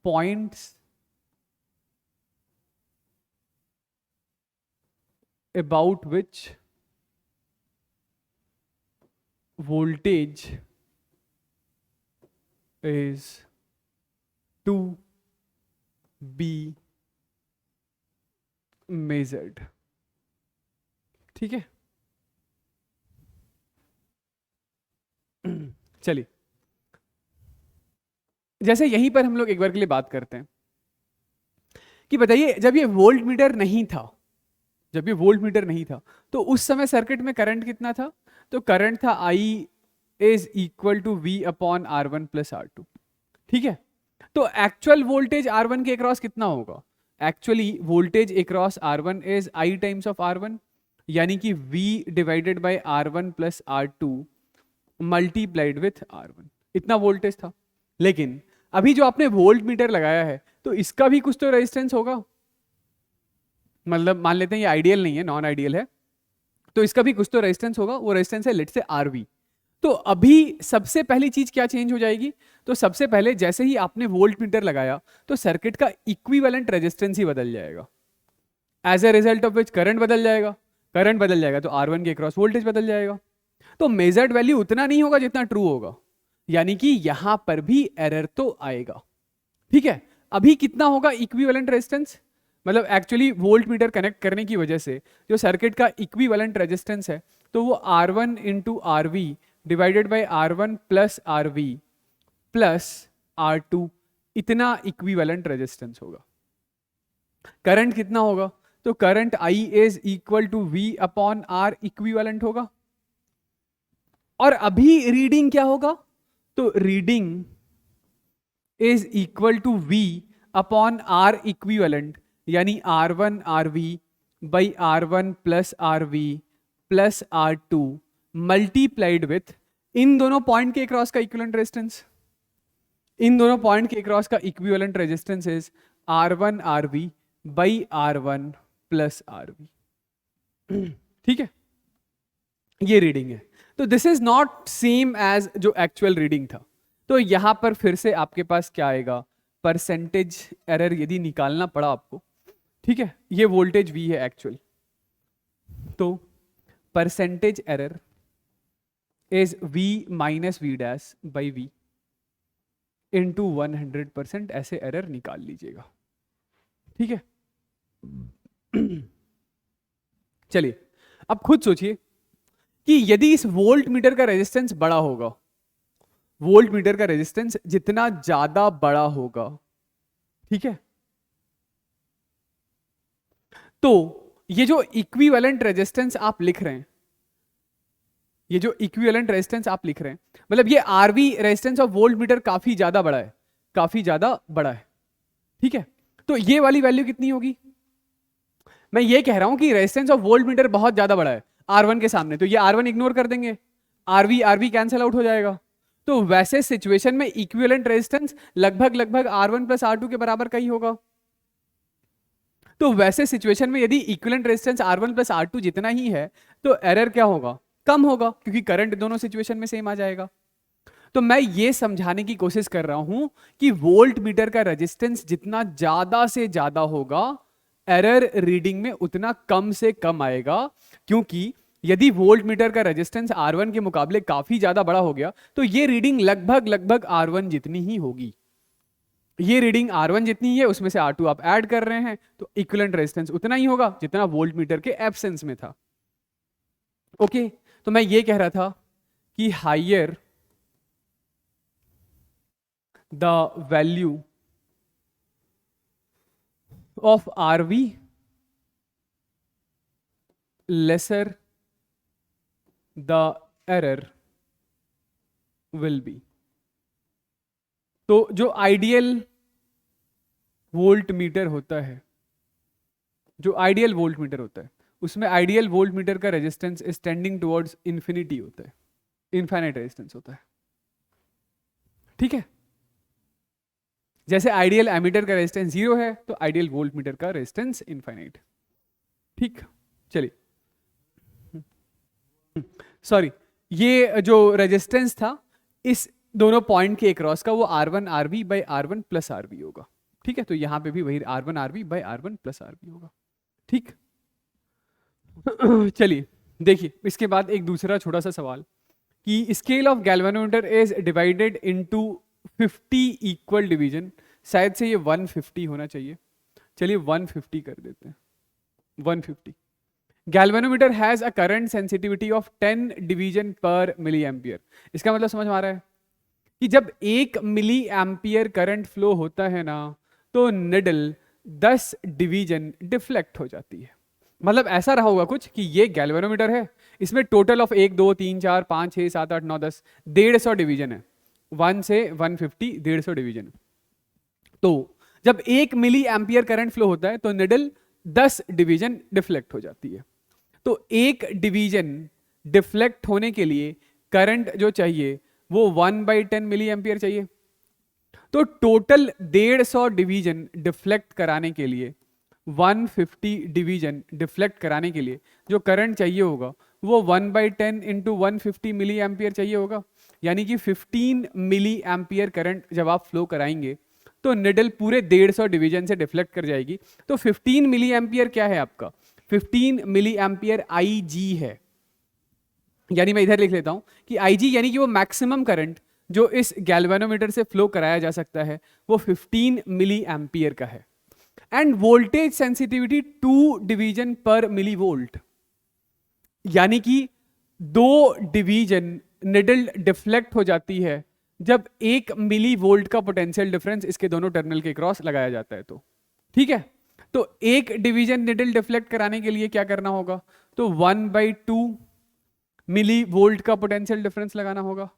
points about which voltage is to be measured। ठीक है, चलिए जैसे यहीं पर हम लोग एक बार के लिए बात करते हैं कि बताइए जब ये वोल्ट मीटर नहीं था, जब ये वोल्ट मीटर नहीं था तो उस समय सर्किट में करंट कितना था, तो करंट था I is equal to V upon R1 plus R2। ठीक है, तो एक्चुअल वोल्टेज R1 के अक्रॉस कितना होगा, actually voltage across R1 is I times of R1, यानी कि V divided by R1 plus R2 multiplied with R1, इतना वोल्टेज था। लेकिन अभी जो आपने वोल्ट मीटर लगाया है तो इसका भी कुछ तो रेजिस्टेंस होगा, मतलब मान लेते हैं ये आइडियल नहीं है, नॉन आइडियल है, तो इसका भी कुछ तो रेजिस्टेंस होगा, वो रेजिस्टेंस है लेट से RV। तो अभी सबसे पहली चीज क्या चेंज हो जाएगी, तो सबसे पहले जैसे ही आपने वोल्ट मीटर लगाया तो सर्किट का इक्विवेलेंट रेजिस्टेंस ही बदल जाएगा, as a result of which current बदल जाएगा, करंट बदल जाएगा तो R1 के क्रॉस वोल्टेज बदल जाएगा। तो मेजर्ड वैल्यू उतना नहीं होगा जितना ट्रू होगा, यानी कि यहां पर भी एरर तो आएगा। ठीक है, अभी कितना होगा इक्विवेलेंट रेजिस्टेंस, मतलब एक्चुअली वोल्ट मीटर कनेक्ट करने की वजह से जो सर्किट का इक्विवेलेंट रेजिस्टेंस है तो वो R1 into RV divided by R1 plus RV plus R2, इतना इक्विवेलेंट रेजिस्टेंस होगा। करंट कितना होगा, तो current I is equal to V upon R equivalent होगा। और अभी रीडिंग क्या होगा, तो reading is equal to V upon R equivalent, यानी R1 RV by R1 plus RV plus R2 multiplied with इन दोनों पॉइंट के क्रॉस का इक्विवेलेंट रेजिस्टेंस, इन दोनों पॉइंट के क्रॉस का equivalent resistance is R1 RV by R1 plus RV। ठीक है, ये रीडिंग है। तो this is not same as जो एक्चुअल रीडिंग था, तो यहां पर फिर से आपके पास क्या आएगा, परसेंटेज एरर यदि निकालना पड़ा आपको। ठीक है, ये वोल्टेज V है एक्चुअल, तो percentage error is V minus V dash by V into 100%, ऐसे एरर निकाल लीजिएगा। ठीक है, चलिए अब खुद सोचिए कि यदि इस वोल्ट मीटर का रेजिस्टेंस बड़ा होगा, वोल्ट मीटर का रेजिस्टेंस जितना ज्यादा बड़ा होगा, ठीक है, तो ये जो इक्विवेलेंट रेजिस्टेंस आप लिख रहे हैं, ये जो इक्विवेलेंट रेजिस्टेंस आप लिख रहे हैं, मतलब ये RV resistance of volt meter काफी ज्यादा बड़ा है, काफी ज्यादा बड़ा है। ठीक है, तो ये वाली वैल्यू कितनी होगी, मैं ये कह रहा हूं कि रेजिस्टेंस ऑफ वोल्ट मीटर बहुत ज्यादा बड़ा है R1 के सामने, तो ये R1 इग्नोर कर देंगे, RV कैंसिल आउट हो जाएगा। तो वैसे सिचुएशन में इक्विवेलेंट रेजिस्टेंस लगभग R1 प्लस R2 के बराबर का ही होगा। तो वैसे सिचुएशन में यदि equivalent resistance R1 plus R2 जितना ही है तो एरर क्या होगा, कम होगा, क्योंकि करंट दोनों सिचुएशन में सेम आ जाएगा। तो मैं ये समझाने की कोशिश कर रहा हूं कि वोल्ट मीटर का रेजिस्टेंस जितना ज्यादा से ज्यादा होगा, एरर रीडिंग में उतना कम से कम आएगा, क्योंकि यदि वोल्ट मीटर का रेजिस्टेंस R1 के मुकाबले काफी ज्यादा बड़ा हो गया तो ये रीडिंग लगभग लगभग R1 जितनी ही होगी। ये रीडिंग R1 जितनी है, उसमें से R2 आप ऐड कर रहे हैं तो इक्विवेलेंट रेजिस्टेंस उतना ही होगा जितना वोल्ट मीटर के एब्सेंस में था। ओके, तो मैं ये कह रहा था कि higher the value of RV lesser the error will be. तो जो आइडियल वोल्ट मीटर होता है, जो आइडियल वोल्ट मीटर होता है, उसमें आइडियल वोल्ट मीटर का resistance is tending towards infinity होता है, इनफाइनाइट रेजिस्टेंस होता है। ठीक है, जैसे आइडियल एमीटर का रेजिस्टेंस 0 है तो आइडियल वोल्ट मीटर का रेजिस्टेंस इनफाइनाइट। ठीक, चलिए, सॉरी, ये जो रेजिस्टेंस था इस दोनों पॉइंट के अक्रॉस का, वो R1 RV by R1 plus RV होगा। ठीक है, तो यहां पे भी वही R1 RV by R1 plus RV होगा। ठीक, चलिए देखिए, इसके बाद एक दूसरा छोटा सा सवाल कि scale of galvanometer is divided into 50 equal division. शायद से ये 150 होना चाहिए, चलिए 150 कर देते हैं। 150 galvanometer has a current sensitivity of 10 division पर मिली एम्पियर। इसका मतलब समझ में आ रहा है कि जब 1 मिली एम्पियर करंट फ्लो होता है ना, तो निडल 10 डिवीजन डिफ्लेक्ट हो जाती है। मतलब ऐसा रहा होगा कुछ कि ये गैल्वेनोमीटर है, इसमें टोटल ऑफ 1 2 3 4 5 6 7 8 9 10 150 डिवीजन है। 1 से 150 150 डिवीजन है। तो जब 1 मिली एम्पियर करंट फ्लो होता है तो निडल 10 डिवीजन डिफ्लेक्ट हो जाती है। तो एक डिवीजन डिफ्लेक्ट होने के लिए करंट जो चाहिए वो 1/10 मिली एम्पियर चाहिए। तो टोटल 150 डिवीजन डिफ्लेक्ट कराने के लिए, 150 डिवीजन डिफ्लेक्ट कराने के लिए जो करंट चाहिए होगा वो 1/10 इंटू 150 मिली एम्पियर चाहिए होगा। यानी कि 15 मिली एम्पियर करंट जब आप फ्लो कराएंगे तो निडल पूरे 150 डिवीजन से डिफ्लेक्ट कर जाएगी। तो 15 मिली एम्पियर क्या है आपका? 15 मिली एम्पियर IG है। यानी मैं इधर लिख लेता हूं कि IG यानी कि वो मैक्सिमम करंट जो इस गैल्वेनोमीटर से फ्लो कराया जा सकता है वो 15 मिली एम्पियर का है। एंड वोल्टेज सेंसिटिविटी 2 डिवीजन पर मिली वोल्ट, यानी कि 2 डिवीजन निडल डिफ्लेक्ट हो जाती है जब 1 मिली वोल्ट का पोटेंशियल डिफरेंस इसके दोनों टर्मिनल के क्रॉस लगाया जाता है। तो ठीक है, तो 1 डिवीजन निडल डिफ्लेक्ट कराने के लिए क्या करना होगा? तो 1/2 मिली वोल्ट का पोटेंशियल डिफरेंस लगाना होगा।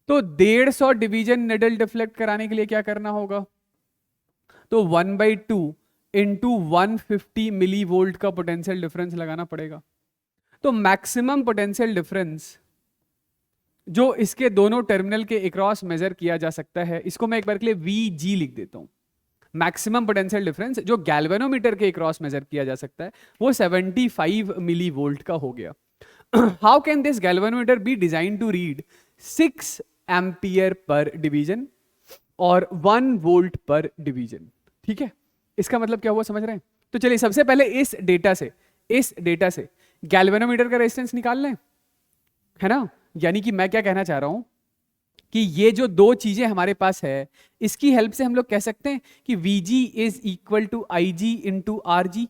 तो 150 डिवीजन निडल डिफ्लेक्ट कराने के लिए क्या करना होगा? तो 1/2 इंटू 150 मिली वोल्ट का पोटेंशियल डिफरेंस लगाना पड़ेगा। तो मैक्सिमम पोटेंशियल डिफरेंस जो इसके दोनों टर्मिनल के अक्रॉस मेजर किया जा सकता है, इसको मैं एक बार के लिए VG लिख देता हूं। मैक्सिमम पोटेंशियल डिफरेंस जो गैल्वेनोमीटर के अक्रॉस मेजर किया जा सकता है वो 75 मिली वोल्ट का हो गया। How can this galvanometer be design to read 6 ampere per division और 1 वोल्ट पर डिवीजन? ठीक है, इसका मतलब क्या हुआ, समझ रहे हैं? तो चलिए सबसे पहले इस डेटा से गैल्वेनोमीटर का रेजिस्टेंस निकाल लें, है ना। यानी कि मैं क्या कहना चाह रहा हूं कि ये जो दो चीजें हमारे पास है, इसकी हेल्प से हम लोग कह सकते हैं कि VG is equal to IG into RG।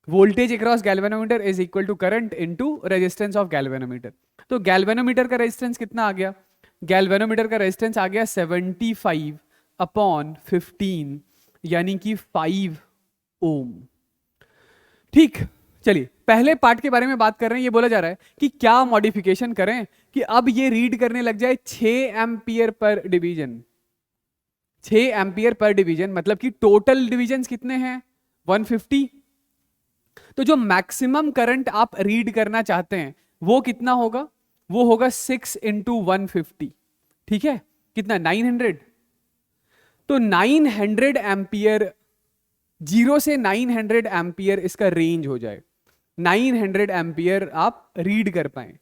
Voltage across galvanometer is equal to current into resistance of galvanometer. तो गैल्वेनोमीटर का रेजिस्टेंस कितना आ गया? गैल्वेनोमीटर का रेजिस्टेंस आ गया 75/15, यानी कि 5 ओम। ठीक, चलिए पहले पार्ट के बारे में बात कर रहे हैं। ये बोला जा रहा है कि क्या मॉडिफिकेशन करें कि अब ये रीड करने लग जाए 6 ampere per division. 6 ampere per division मतलब कि टोटल डिवीजन कितने हैं? 150। तो जो मैक्सिमम करंट आप रीड करना चाहते हैं वो कितना होगा? वो होगा 6 इंटू 150। ठीक है, कितना? 900। तो 900 एम्पियर, 0 से 900 एम्पियर इसका रेंज हो जाए। 900 एम्पियर आप रीड कर पाए,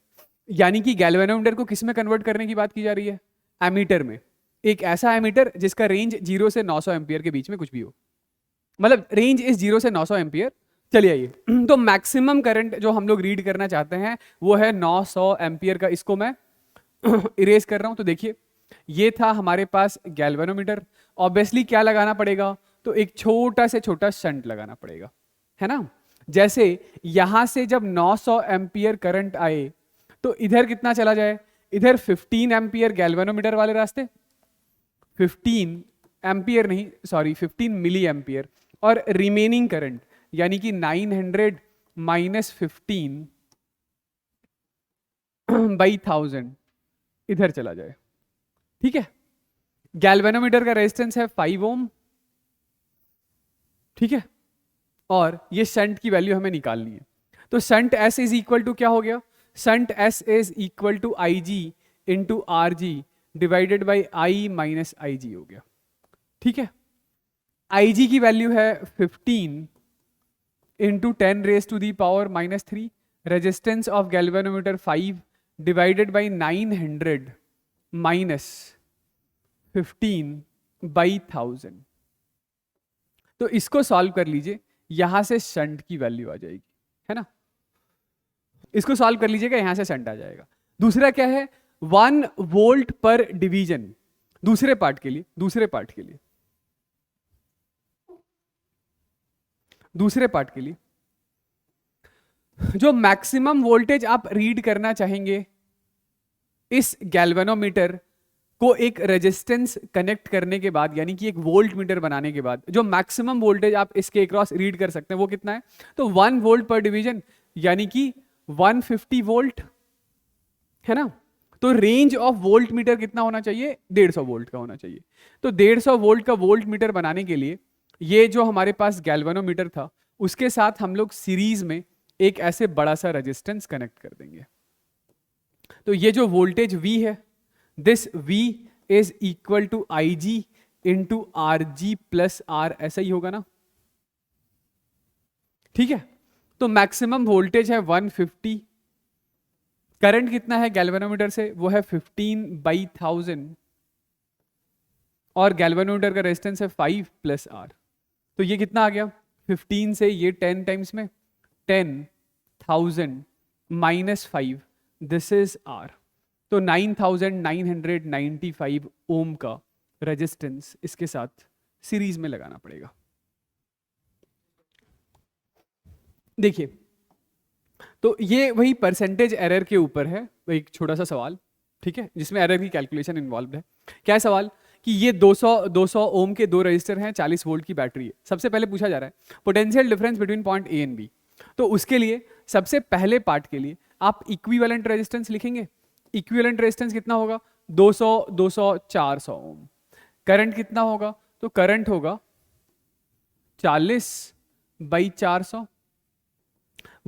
यानी कि गैल्वेनोमीटर को किस में कन्वर्ट करने की बात की जा रही है? एमीटर में। एक ऐसा एमीटर जिसका रेंज 0 से 900 एम्पियर के बीच में कुछ भी हो। मतलब रेंज इज 0 से 900 एम्पियर। चलिए आइए तो मैक्सिमम करंट जो हम लोग रीड करना चाहते हैं वो है 900 एम्पियर का। इसको मैं इरेज कर रहा हूं। तो देखिए ये था हमारे पास गैल्वेनोमीटर। ऑब्वियसली क्या लगाना पड़ेगा, तो एक छोटा से छोटा शंट लगाना पड़ेगा, है ना। जैसे यहां से जब 900 एम्पियर करंट आए तो इधर कितना चला जाए, इधर 15 एम्पियर गैल्वेनोमीटर वाले रास्ते, 15 एम्पियर नहीं सॉरी 15 मिली एम्पियर, और रिमेनिंग करंट यानी कि 900 माइनस 15 बाई 1000 इधर चला जाए। ठीक है, गैल्वेनोमीटर का रेजिस्टेंस है 5 ओम। ठीक है, और ये शंट की वैल्यू हमें निकालनी है। तो shunt S is equal to क्या हो गया, shunt S is equal to I G into R G divided by I minus I G हो गया। ठीक है, आई जी की वैल्यू है 15 into 10 raise to the power minus 3, resistance of galvanometer 5 divided by 900 minus 15 by 1000। तो इसको सॉल्व कर लीजिए, यहां से शंट की वैल्यू आ जाएगी, है ना। इसको सॉल्व कर लीजिएगा, यहां से शंट आ जाएगा। दूसरा क्या है, 1 वोल्ट पर डिवीजन। दूसरे पार्ट के लिए दूसरे पार्ट के लिए जो मैक्सिमम वोल्टेज आप रीड करना चाहेंगे इस गैल्वेनोमीटर को एक रेजिस्टेंस कनेक्ट करने के बाद, यानी कि एक वोल्ट मीटर बनाने के बाद, जो मैक्सिमम वोल्टेज आप इसके अक्रॉस रीड कर सकते हैं वो कितना है, तो 1 वोल्ट पर डिवीजन यानी कि 150 वोल्ट, है ना। तो रेंज ऑफ वोल्ट मीटर कितना होना चाहिए, 150 वोल्ट का होना चाहिए। तो 150 वोल्ट का वोल्ट मीटर बनाने के लिए ये जो हमारे पास गैल्वेनोमीटर था उसके साथ हम लोग सीरीज में एक ऐसे बड़ा सा रेजिस्टेंस कनेक्ट कर देंगे। तो ये जो वोल्टेज V है, this V is equal to I G into R G plus R, ऐसा ही होगा ना। ठीक है, तो मैक्सिमम वोल्टेज है 150, करंट कितना है गैल्वेनोमीटर से, वो है 15 बाई 1000, और गैल्वेनोमीटर का रेजिस्टेंस है 5 प्लस आर। तो ये कितना आ गया, 15 से ये 10 टाइम्स में 10,000 माइनस 5, दिस इज आर। तो 9995 ओम का रेजिस्टेंस इसके साथ सीरीज में लगाना पड़ेगा। देखिए, तो ये वही परसेंटेज एरर के ऊपर है, एक छोटा सा सवाल, ठीक है, जिसमें एरर की कैलकुलेशन इन्वॉल्व है। क्या है सवाल कि ये 200 ओम के 2 रजिस्टर हैं, 40 वोल्ट की बैटरी है। सबसे पहले पूछा जा रहा है potential difference between point A and B. तो उसके लिए सबसे पहले पार्ट के लिए आप इक्विवेलेंट रेजिस्टेंस लिखेंगे। इक्विवेलेंट रेजिस्टेंस कितना होगा, 200 200 400 ओम। करंट कितना होगा, तो करंट होगा 40 बाई 400,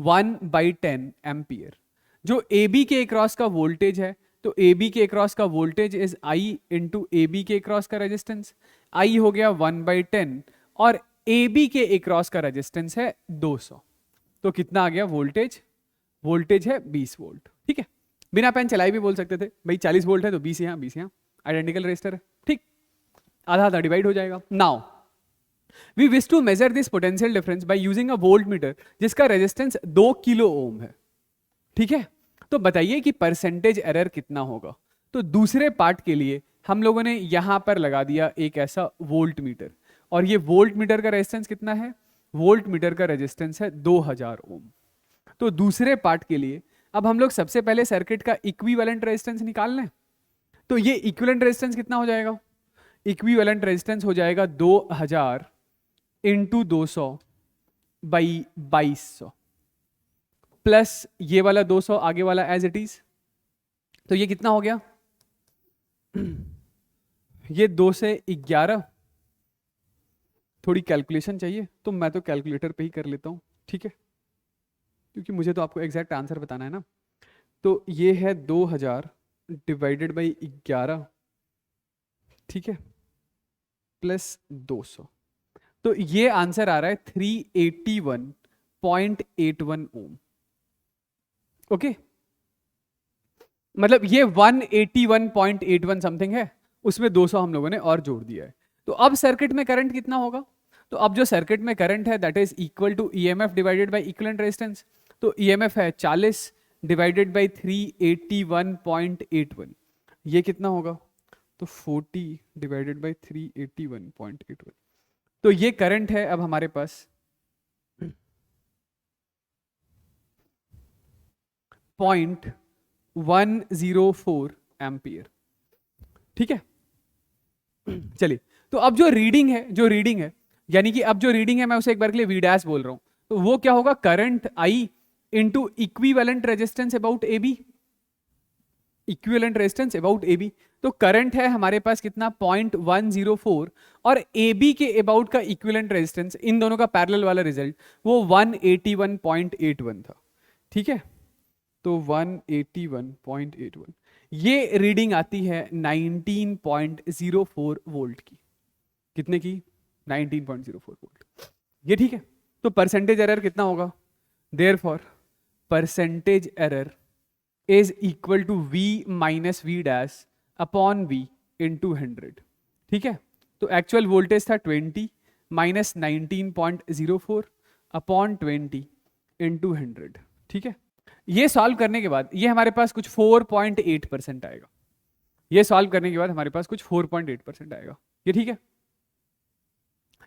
1/10 एम्पियर। जो ए बी के अक्रॉस का वोल्टेज है, तो ए बी के अक्रॉस का voltage is I into A B के अक्रॉस का रेजिस्टेंस। आई हो गया 1/10 और ए बी के अक्रॉस का रेजिस्टेंस है 200। तो कितना आ गया वोल्टेज, वोल्टेज है 20 वोल्ट। ठीक है, बिना पेन चलाए भी बोल सकते थे भाई 40 वोल्ट है तो 20 यहाँ 20 यहाँ, आइडेंटिकल रेजिस्टर है। ठीक, आधा आधा डिवाइड हो जाएगा। Now we wish to measure this potential difference by using a voltmeter जिसका रेजिस्टेंस 2 किलो ओम है। ठीक है, तो बताइए कि परसेंटेज एरर कितना होगा। तो दूसरे पार्ट के लिए हम लोगों ने यहां पर लगा दिया एक ऐसा वोल्ट मीटर, और ये वोल्ट मीटर का रेजिस्टेंस कितना है, वोल्ट मीटर का रेजिस्टेंस है 2000 ओम। तो दूसरे पार्ट के लिए अब हम लोग सबसे पहले सर्किट का इक्विवेलेंट रेजिस्टेंस निकाल लें। तो ये इक्विवेलेंट रेजिस्टेंस कितना हो जाएगा, इक्विवेलेंट रेजिस्टेंस हो जाएगा 2000 इंटू 200 बाई 2200 प्लस ये वाला 200 आगे वाला एज इट इज। तो ये कितना हो गया, ये 2 से 11। थोड़ी कैलकुलेशन चाहिए तो मैं तो कैलकुलेटर पे ही कर लेता हूं, ठीक है, क्योंकि मुझे तो आपको एग्जैक्ट आंसर बताना है ना। तो ये है 2000 डिवाइडेड बाई 11, ठीक है, प्लस 200। तो ये आंसर आ रहा है 381.81 ओम। ओके, मतलब ये 181.81 समथिंग है, उसमें 200 हम लोगों ने और जोड़ दिया है। तो अब सर्किट में करंट कितना होगा, तो अब जो सर्किट में करंट है that is equal to EMF divided by equivalent resistance. तो ईएमएफ है 40 डिवाइडेड बाय 381.81, ये कितना होगा? तो 40 डिवाइडेड बाय 381.81, तो ये करंट है अब हमारे पास 0.104 एम्पियर। ठीक है, चलिए, तो अब जो रीडिंग है यानी कि अब जो रीडिंग है मैं उसे एक बार के लिए वी डैश बोल रहा हूं, तो वो क्या होगा? Current I into equivalent resistance about A B, equivalent resistance about A B. तो करंट है हमारे पास कितना? 0.104, और ए बी के अबाउट का इक्विवेलेंट रेजिस्टेंस, इन दोनों का पैरेलल वाला रिजल्ट वो 181.81 था। ठीक है, तो 181.81, ये रीडिंग आती है 19.04 वोल्ट की। कितने की? 19.04 वोल्ट। ये ठीक है, तो परसेंटेज एरर कितना होगा? Therefore percentage error is equal to V minus V dash upon V into 100। ठीक है, तो एक्चुअल वोल्टेज था 20 माइनस 19.04 अपॉन 20 इंटू 100। ठीक है, ये सॉल्व करने के बाद ये हमारे पास कुछ 4.8% आएगा। ये सॉल्व करने के बाद हमारे पास कुछ 4.8% आएगा। ये ठीक है,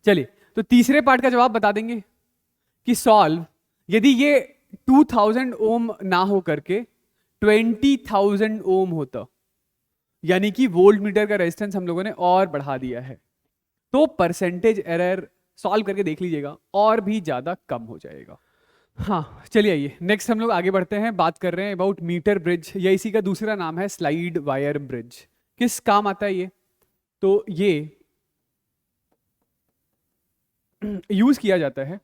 चलिए, तो तीसरे पार्ट का जवाब बता देंगे कि सॉल्व यदि ये 2000 ओम ना हो करके 20,000 ओम होता, यानी कि वोल्ट मीटर का रेजिस्टेंस हम लोगों ने और बढ़ा दिया है, तो परसेंटेज एरर सॉल्व करके देख लीजिएगा और भी ज्यादा कम हो जाएगा। हाँ, चलिए आइए नेक्स्ट हम लोग आगे बढ़ते हैं। बात कर रहे हैं अबाउट मीटर ब्रिज, या इसी का दूसरा नाम है स्लाइड वायर ब्रिज। किस काम आता है ये? तो ये यूज किया जाता है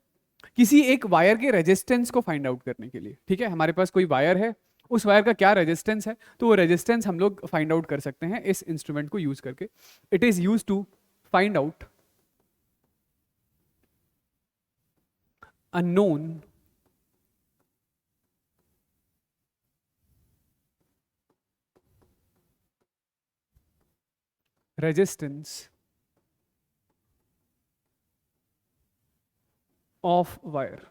किसी एक वायर के रेजिस्टेंस को फाइंड आउट करने के लिए। ठीक है, हमारे पास कोई वायर है, उस वायर का क्या रेजिस्टेंस है, तो वो रेजिस्टेंस हम लोग फाइंड आउट कर सकते हैं इस इंस्ट्रूमेंट को यूज करके। It is use to find out unknown resistance of wire.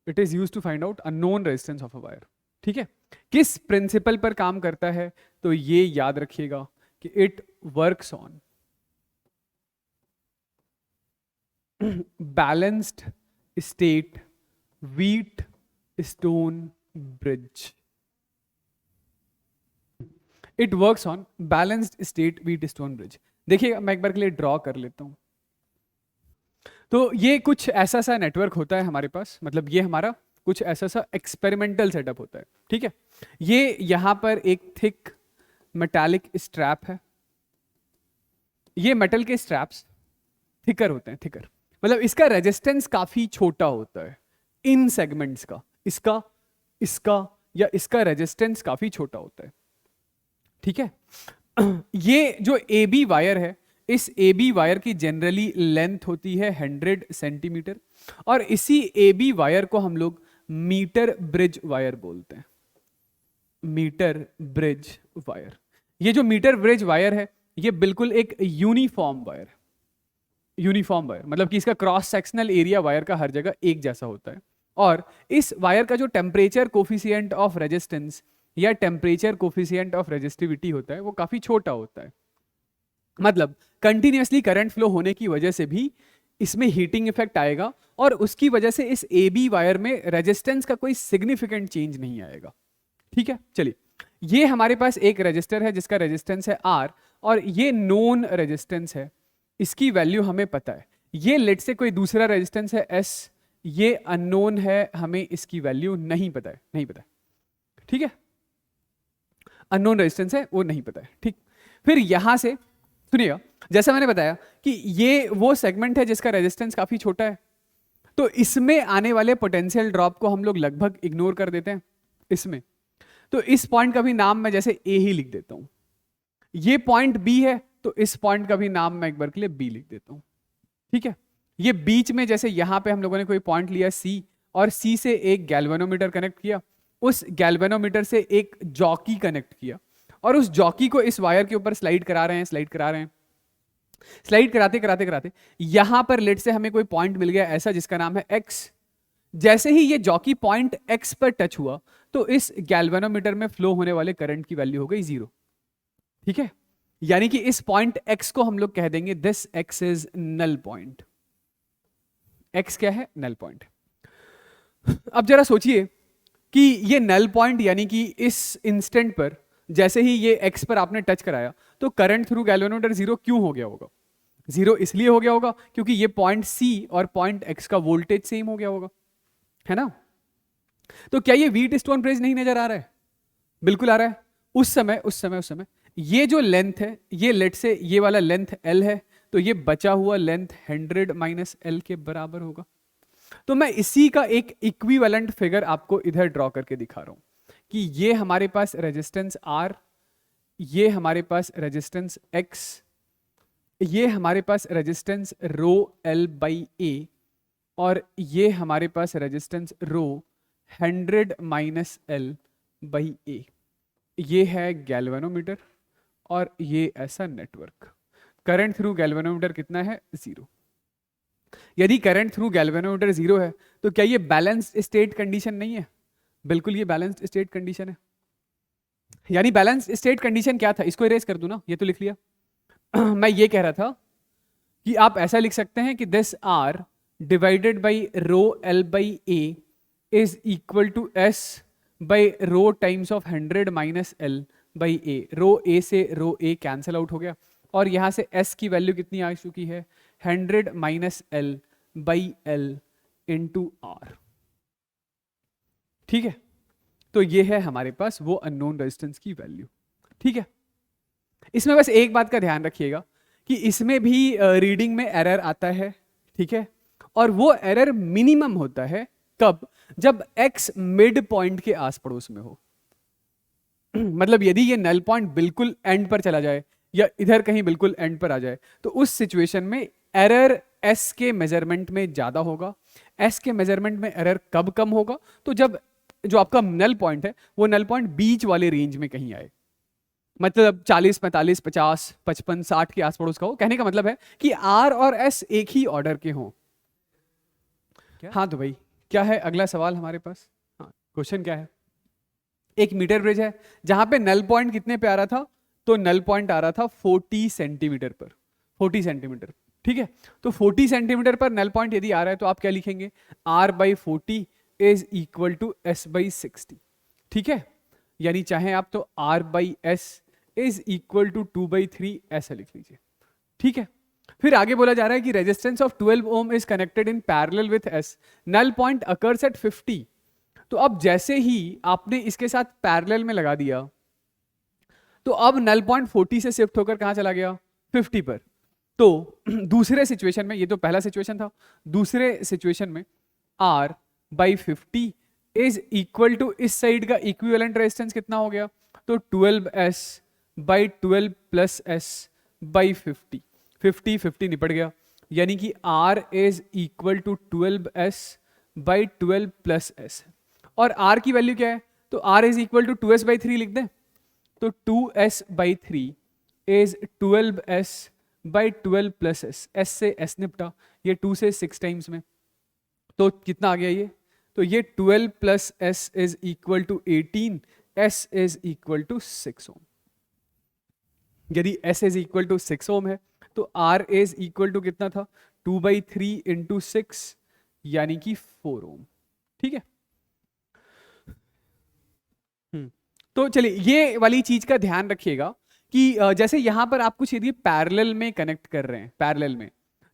It is used to find out unknown resistance of a wire. ठीक है, किस प्रिंसिपल पर काम करता है? तो ये याद रखिएगा कि it works on balanced state wheat stone bridge. It works on balanced state wheat stone bridge. देखिएगा, मैं एक बार के लिए ड्रॉ कर लेता हूं। तो ये कुछ ऐसा सा नेटवर्क होता है हमारे पास, मतलब ये हमारा कुछ ऐसा सा एक्सपेरिमेंटल सेटअप होता है। ठीक है, ये यहां पर एक थिक मेटालिक स्ट्रैप है। ये मेटल के स्ट्रैप्स थिकर होते हैं, थिकर मतलब इसका रेजिस्टेंस काफी छोटा होता है इन सेगमेंट्स का। इसका या इसका रेजिस्टेंस काफी छोटा होता है। ठीक है, ये जो ए बी वायर है, इस ए बी वायर की जनरली लेंथ होती है 100 सेंटीमीटर, और इसी ए बी वायर को हम लोग मीटर ब्रिज वायर बोलते हैं। मीटर ब्रिज वायर, ये जो मीटर ब्रिज वायर है ये बिल्कुल एक यूनिफॉर्म वायर है। यूनिफॉर्म वायर मतलब कि इसका क्रॉस सेक्शनल एरिया वायर का हर जगह एक जैसा होता है, और इस वायर का जो टेम्परेचर कोफिशिएंट ऑफ रेजिस्टेंस या टेम्परेचर कोफिशिएंट ऑफ रेजिस्टिविटी होता है वो काफी छोटा होता है। मतलब कंटिन्यूअसली करंट फ्लो होने की वजह से भी इसमें हीटिंग इफेक्ट आएगा, और उसकी वजह से इस ए बी वायर में रेजिस्टेंस का कोई सिग्निफिकेंट चेंज नहीं आएगा। ठीक है, चलिए, ये हमारे पास एक रेजिस्टर है जिसका रेजिस्टेंस है R, और ये नोन रेजिस्टेंस है, इसकी वैल्यू हमें पता है। ये लेट से कोई दूसरा रेजिस्टेंस है S, ये अननोन है, हमें इसकी वैल्यू नहीं पता है। ठीक है, अननोन रेजिस्टेंस है वो नहीं पता है। ठीक, फिर यहां से सुनिएगा, जैसा मैंने बताया कि ये वो सेगमेंट है जिसका रेजिस्टेंस काफी छोटा है, तो इसमें आने वाले पोटेंशियल ड्रॉप को हम लोग लगभग इग्नोर कर देते हैं इसमें। तो इस पॉइंट का भी नाम मैं जैसे ए ही लिख देता हूं। ये पॉइंट बी है, तो इस पॉइंट का भी नाम मैं एक बार के लिए बी लिख देता हूं। ठीक है, ये बीच में जैसे यहां पे हम लोगों ने कोई पॉइंट लिया सी, और सी से एक गैल्वेनोमीटर कनेक्ट किया, उस गैल्वेनोमीटर से एक जॉकी कनेक्ट किया, और उस जॉकी को इस वायर के ऊपर स्लाइड करा रहे हैं। स्लाइड कराते कराते कराते यहां पर लेट से हमें कोई पॉइंट मिल गया ऐसा जिसका नाम है एक्स। जैसे ही ये जॉकी पॉइंट एक्स पर टच हुआ तो इस गैल्वेनोमीटर में फ्लो होने वाले करंट की वैल्यू हो गई 0। ठीक है, यानी कि इस पॉइंट एक्स को हम लोग कह देंगे this X is null point. X क्या है? Null point. अब जरा सोचिए कि ये नल पॉइंट यानी कि इस इंस्टेंट पर जैसे ही ये एक्स पर आपने टच कराया तो करंट थ्रू गैल्वेनोमीटर 0 क्यों हो गया होगा? 0 इसलिए हो गया होगा क्योंकि ये पॉइंट सी और पॉइंट एक्स का वोल्टेज सेम हो गया होगा, है ना? तो क्या ये व्हीटस्टोन ब्रिज नहीं नजर आ रहा है? बिल्कुल आ रहा है। उस समय ये जो लेंथ है, ये लेट से ये वाला लेंथ L है, तो ये बचा हुआ लेंथ 100 माइनस L के बराबर होगा। तो मैं इसी का एक इक्विवेलेंट फिगर आपको इधर ड्रॉ करके दिखा रहा हूं कि ये हमारे पास रेजिस्टेंस R, ये हमारे पास रेजिस्टेंस X, ये हमारे पास resistance rho L by A, और ये हमारे पास resistance rho 100 minus L by A। ये है गैल्वेनोमीटर और ये ऐसा नेटवर्क। करंट थ्रू गैल्वेनोमीटर कितना है? 0। यदि करंट थ्रू गैल्वेनोमीटर 0 है तो क्या ये बैलेंस्ड स्टेट कंडीशन नहीं है? बिल्कुल ये बैलेंस्ड स्टेट कंडीशन है। यानी बैलेंस्ड स्टेट कंडीशन क्या था? इसको इरेज कर दूं ना, ये तो लिख लिया। मैं ये कह रहा था कि आप ऐसा लिख सकते हैं कि this R divided by rho L by A is equal to S by rho times of 100 minus L by A। Rho A से रो A कैंसिल आउट हो गया और यहां से S की वैल्यू कितनी आ चुकी है? 100 minus L by L into R। ठीक है, तो ये है हमारे पास वो अननोन रेजिस्टेंस की वैल्यू। ठीक है, इसमें बस एक बात का ध्यान रखिएगा कि इसमें भी रीडिंग में एरर आता है। ठीक है, और वो एरर मिनिमम होता है कब? जब x मिड पॉइंट के आस पड़ोस में हो। मतलब यदि ये नल पॉइंट बिल्कुल एंड पर चला जाए या इधर कहीं बिल्कुल एंड पर आ जाए तो उस सिचुएशन में एरर s के मेजरमेंट में ज्यादा होगा। s के मेजरमेंट में एरर कब कम होगा? तो जब जो आपका नल पॉइंट है वो नल पॉइंट बीच वाले रेंज में कहीं आए, मतलब 40, 45, 50, 55, 60 के आस पड़ोस का हो। कहने का मतलब है कि R और S एक ही ऑर्डर के हों। हाँ तो भाई क्या है अगला सवाल हमारे पास? हाँ, क्वेश्चन क्या है? एक मीटर ब्रिज है जहां पे नल पॉइंट कितने पे आ रहा था? तो नल पॉइंट आ रहा था 40 सेंटीमीटर पर। 40 सेंटीमीटर, ठीक है। तो 40 सेंटीमीटर पर नल पॉइंट यदि आ रहा है तो आप क्या लिखेंगे? R by 40 is equal to S by 60। ठीक है, यानी चाहे आप तो R by S is equal to 2 by 3 ऐसा लिख लीजिए। ठीक है, फिर आगे बोला जा रहा है कि resistance of 12 ohm is connected in parallel with S, null point occurs at 50। तो अब जैसे ही आपने इसके साथ पैरेलल में लगा दिया तो अब नल पॉइंट 40 से शिफ्ट होकर कहां चला गया? 50 पर। तो दूसरे सिचुएशन में, ये तो पहला सिचुएशन था, दूसरे सिचुएशन में R by 50 is equal to इस साइड का इक्विवेलेंट रेजिस्टेंस कितना हो गया? तो 12S by 12 plus S by 50। 50 निपट गया, यानी कि R is equal to 12S by 12 plus S। और R की वैल्यू क्या है? तो R is equal to 2S by 3 लिख दें। तो 2S by 3 is 12S by 12 plus S। S से S निपटा, ये 2 से 6 टाइम्स में, तो कितना आ गया ये? तो ये 12 plus S is equal to 18, S is equal to 6 ohm. यदि S is equal to 6 ohm है तो R इज इक्वल टू कितना था? 2 बाई 3 इंटू 6 यानी कि 4 ओम। ठीक है, तो चलिए ये वाली चीज का ध्यान रखिएगा कि जैसे यहां पर आप कुछ यदि पैरेलल में कनेक्ट कर रहे हैं, पैरेलल में,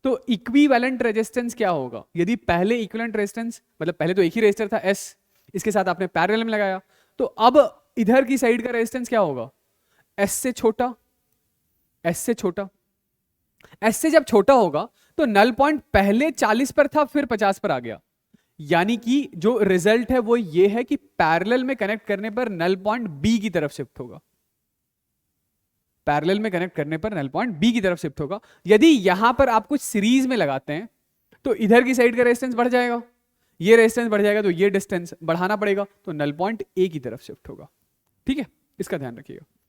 तो इक्विवेलेंट रेजिस्टेंस क्या होगा? यदि पहले इक्विवेलेंट रेजिस्टेंस, मतलब पहले तो एक ही रेजिस्टर था S, इसके साथ आपने पैरेलल में लगाया, तो अब इधर की साइड का रेजिस्टेंस क्या होगा? S से छोटा, S से छोटा। S से जब छोटा होगा तो नल पॉइंट पहले 40 पर था फिर 50 पर आ गया, यानी कि जो रिजल्ट है वो ये है कि पैरेलल में कनेक्ट करने पर नल पॉइंट B की तरफ शिफ्ट होगा। पैरेलल में कनेक्ट करने पर नल पॉइंट B की तरफ शिफ्ट होगा। यदि यहां पर आप कुछ सीरीज में लगाते हैं तो इधर की साइड का रेजिस्टेंस बढ़ जाएगा, ये रेजिस्टेंस बढ़ जाएगा, तो ये डिस्टेंस बढ़ाना पड़ेगा, तो नल पॉइंट A की तरफ शिफ्ट होगा। ठीक है, इसका ध्यान रखिएगा।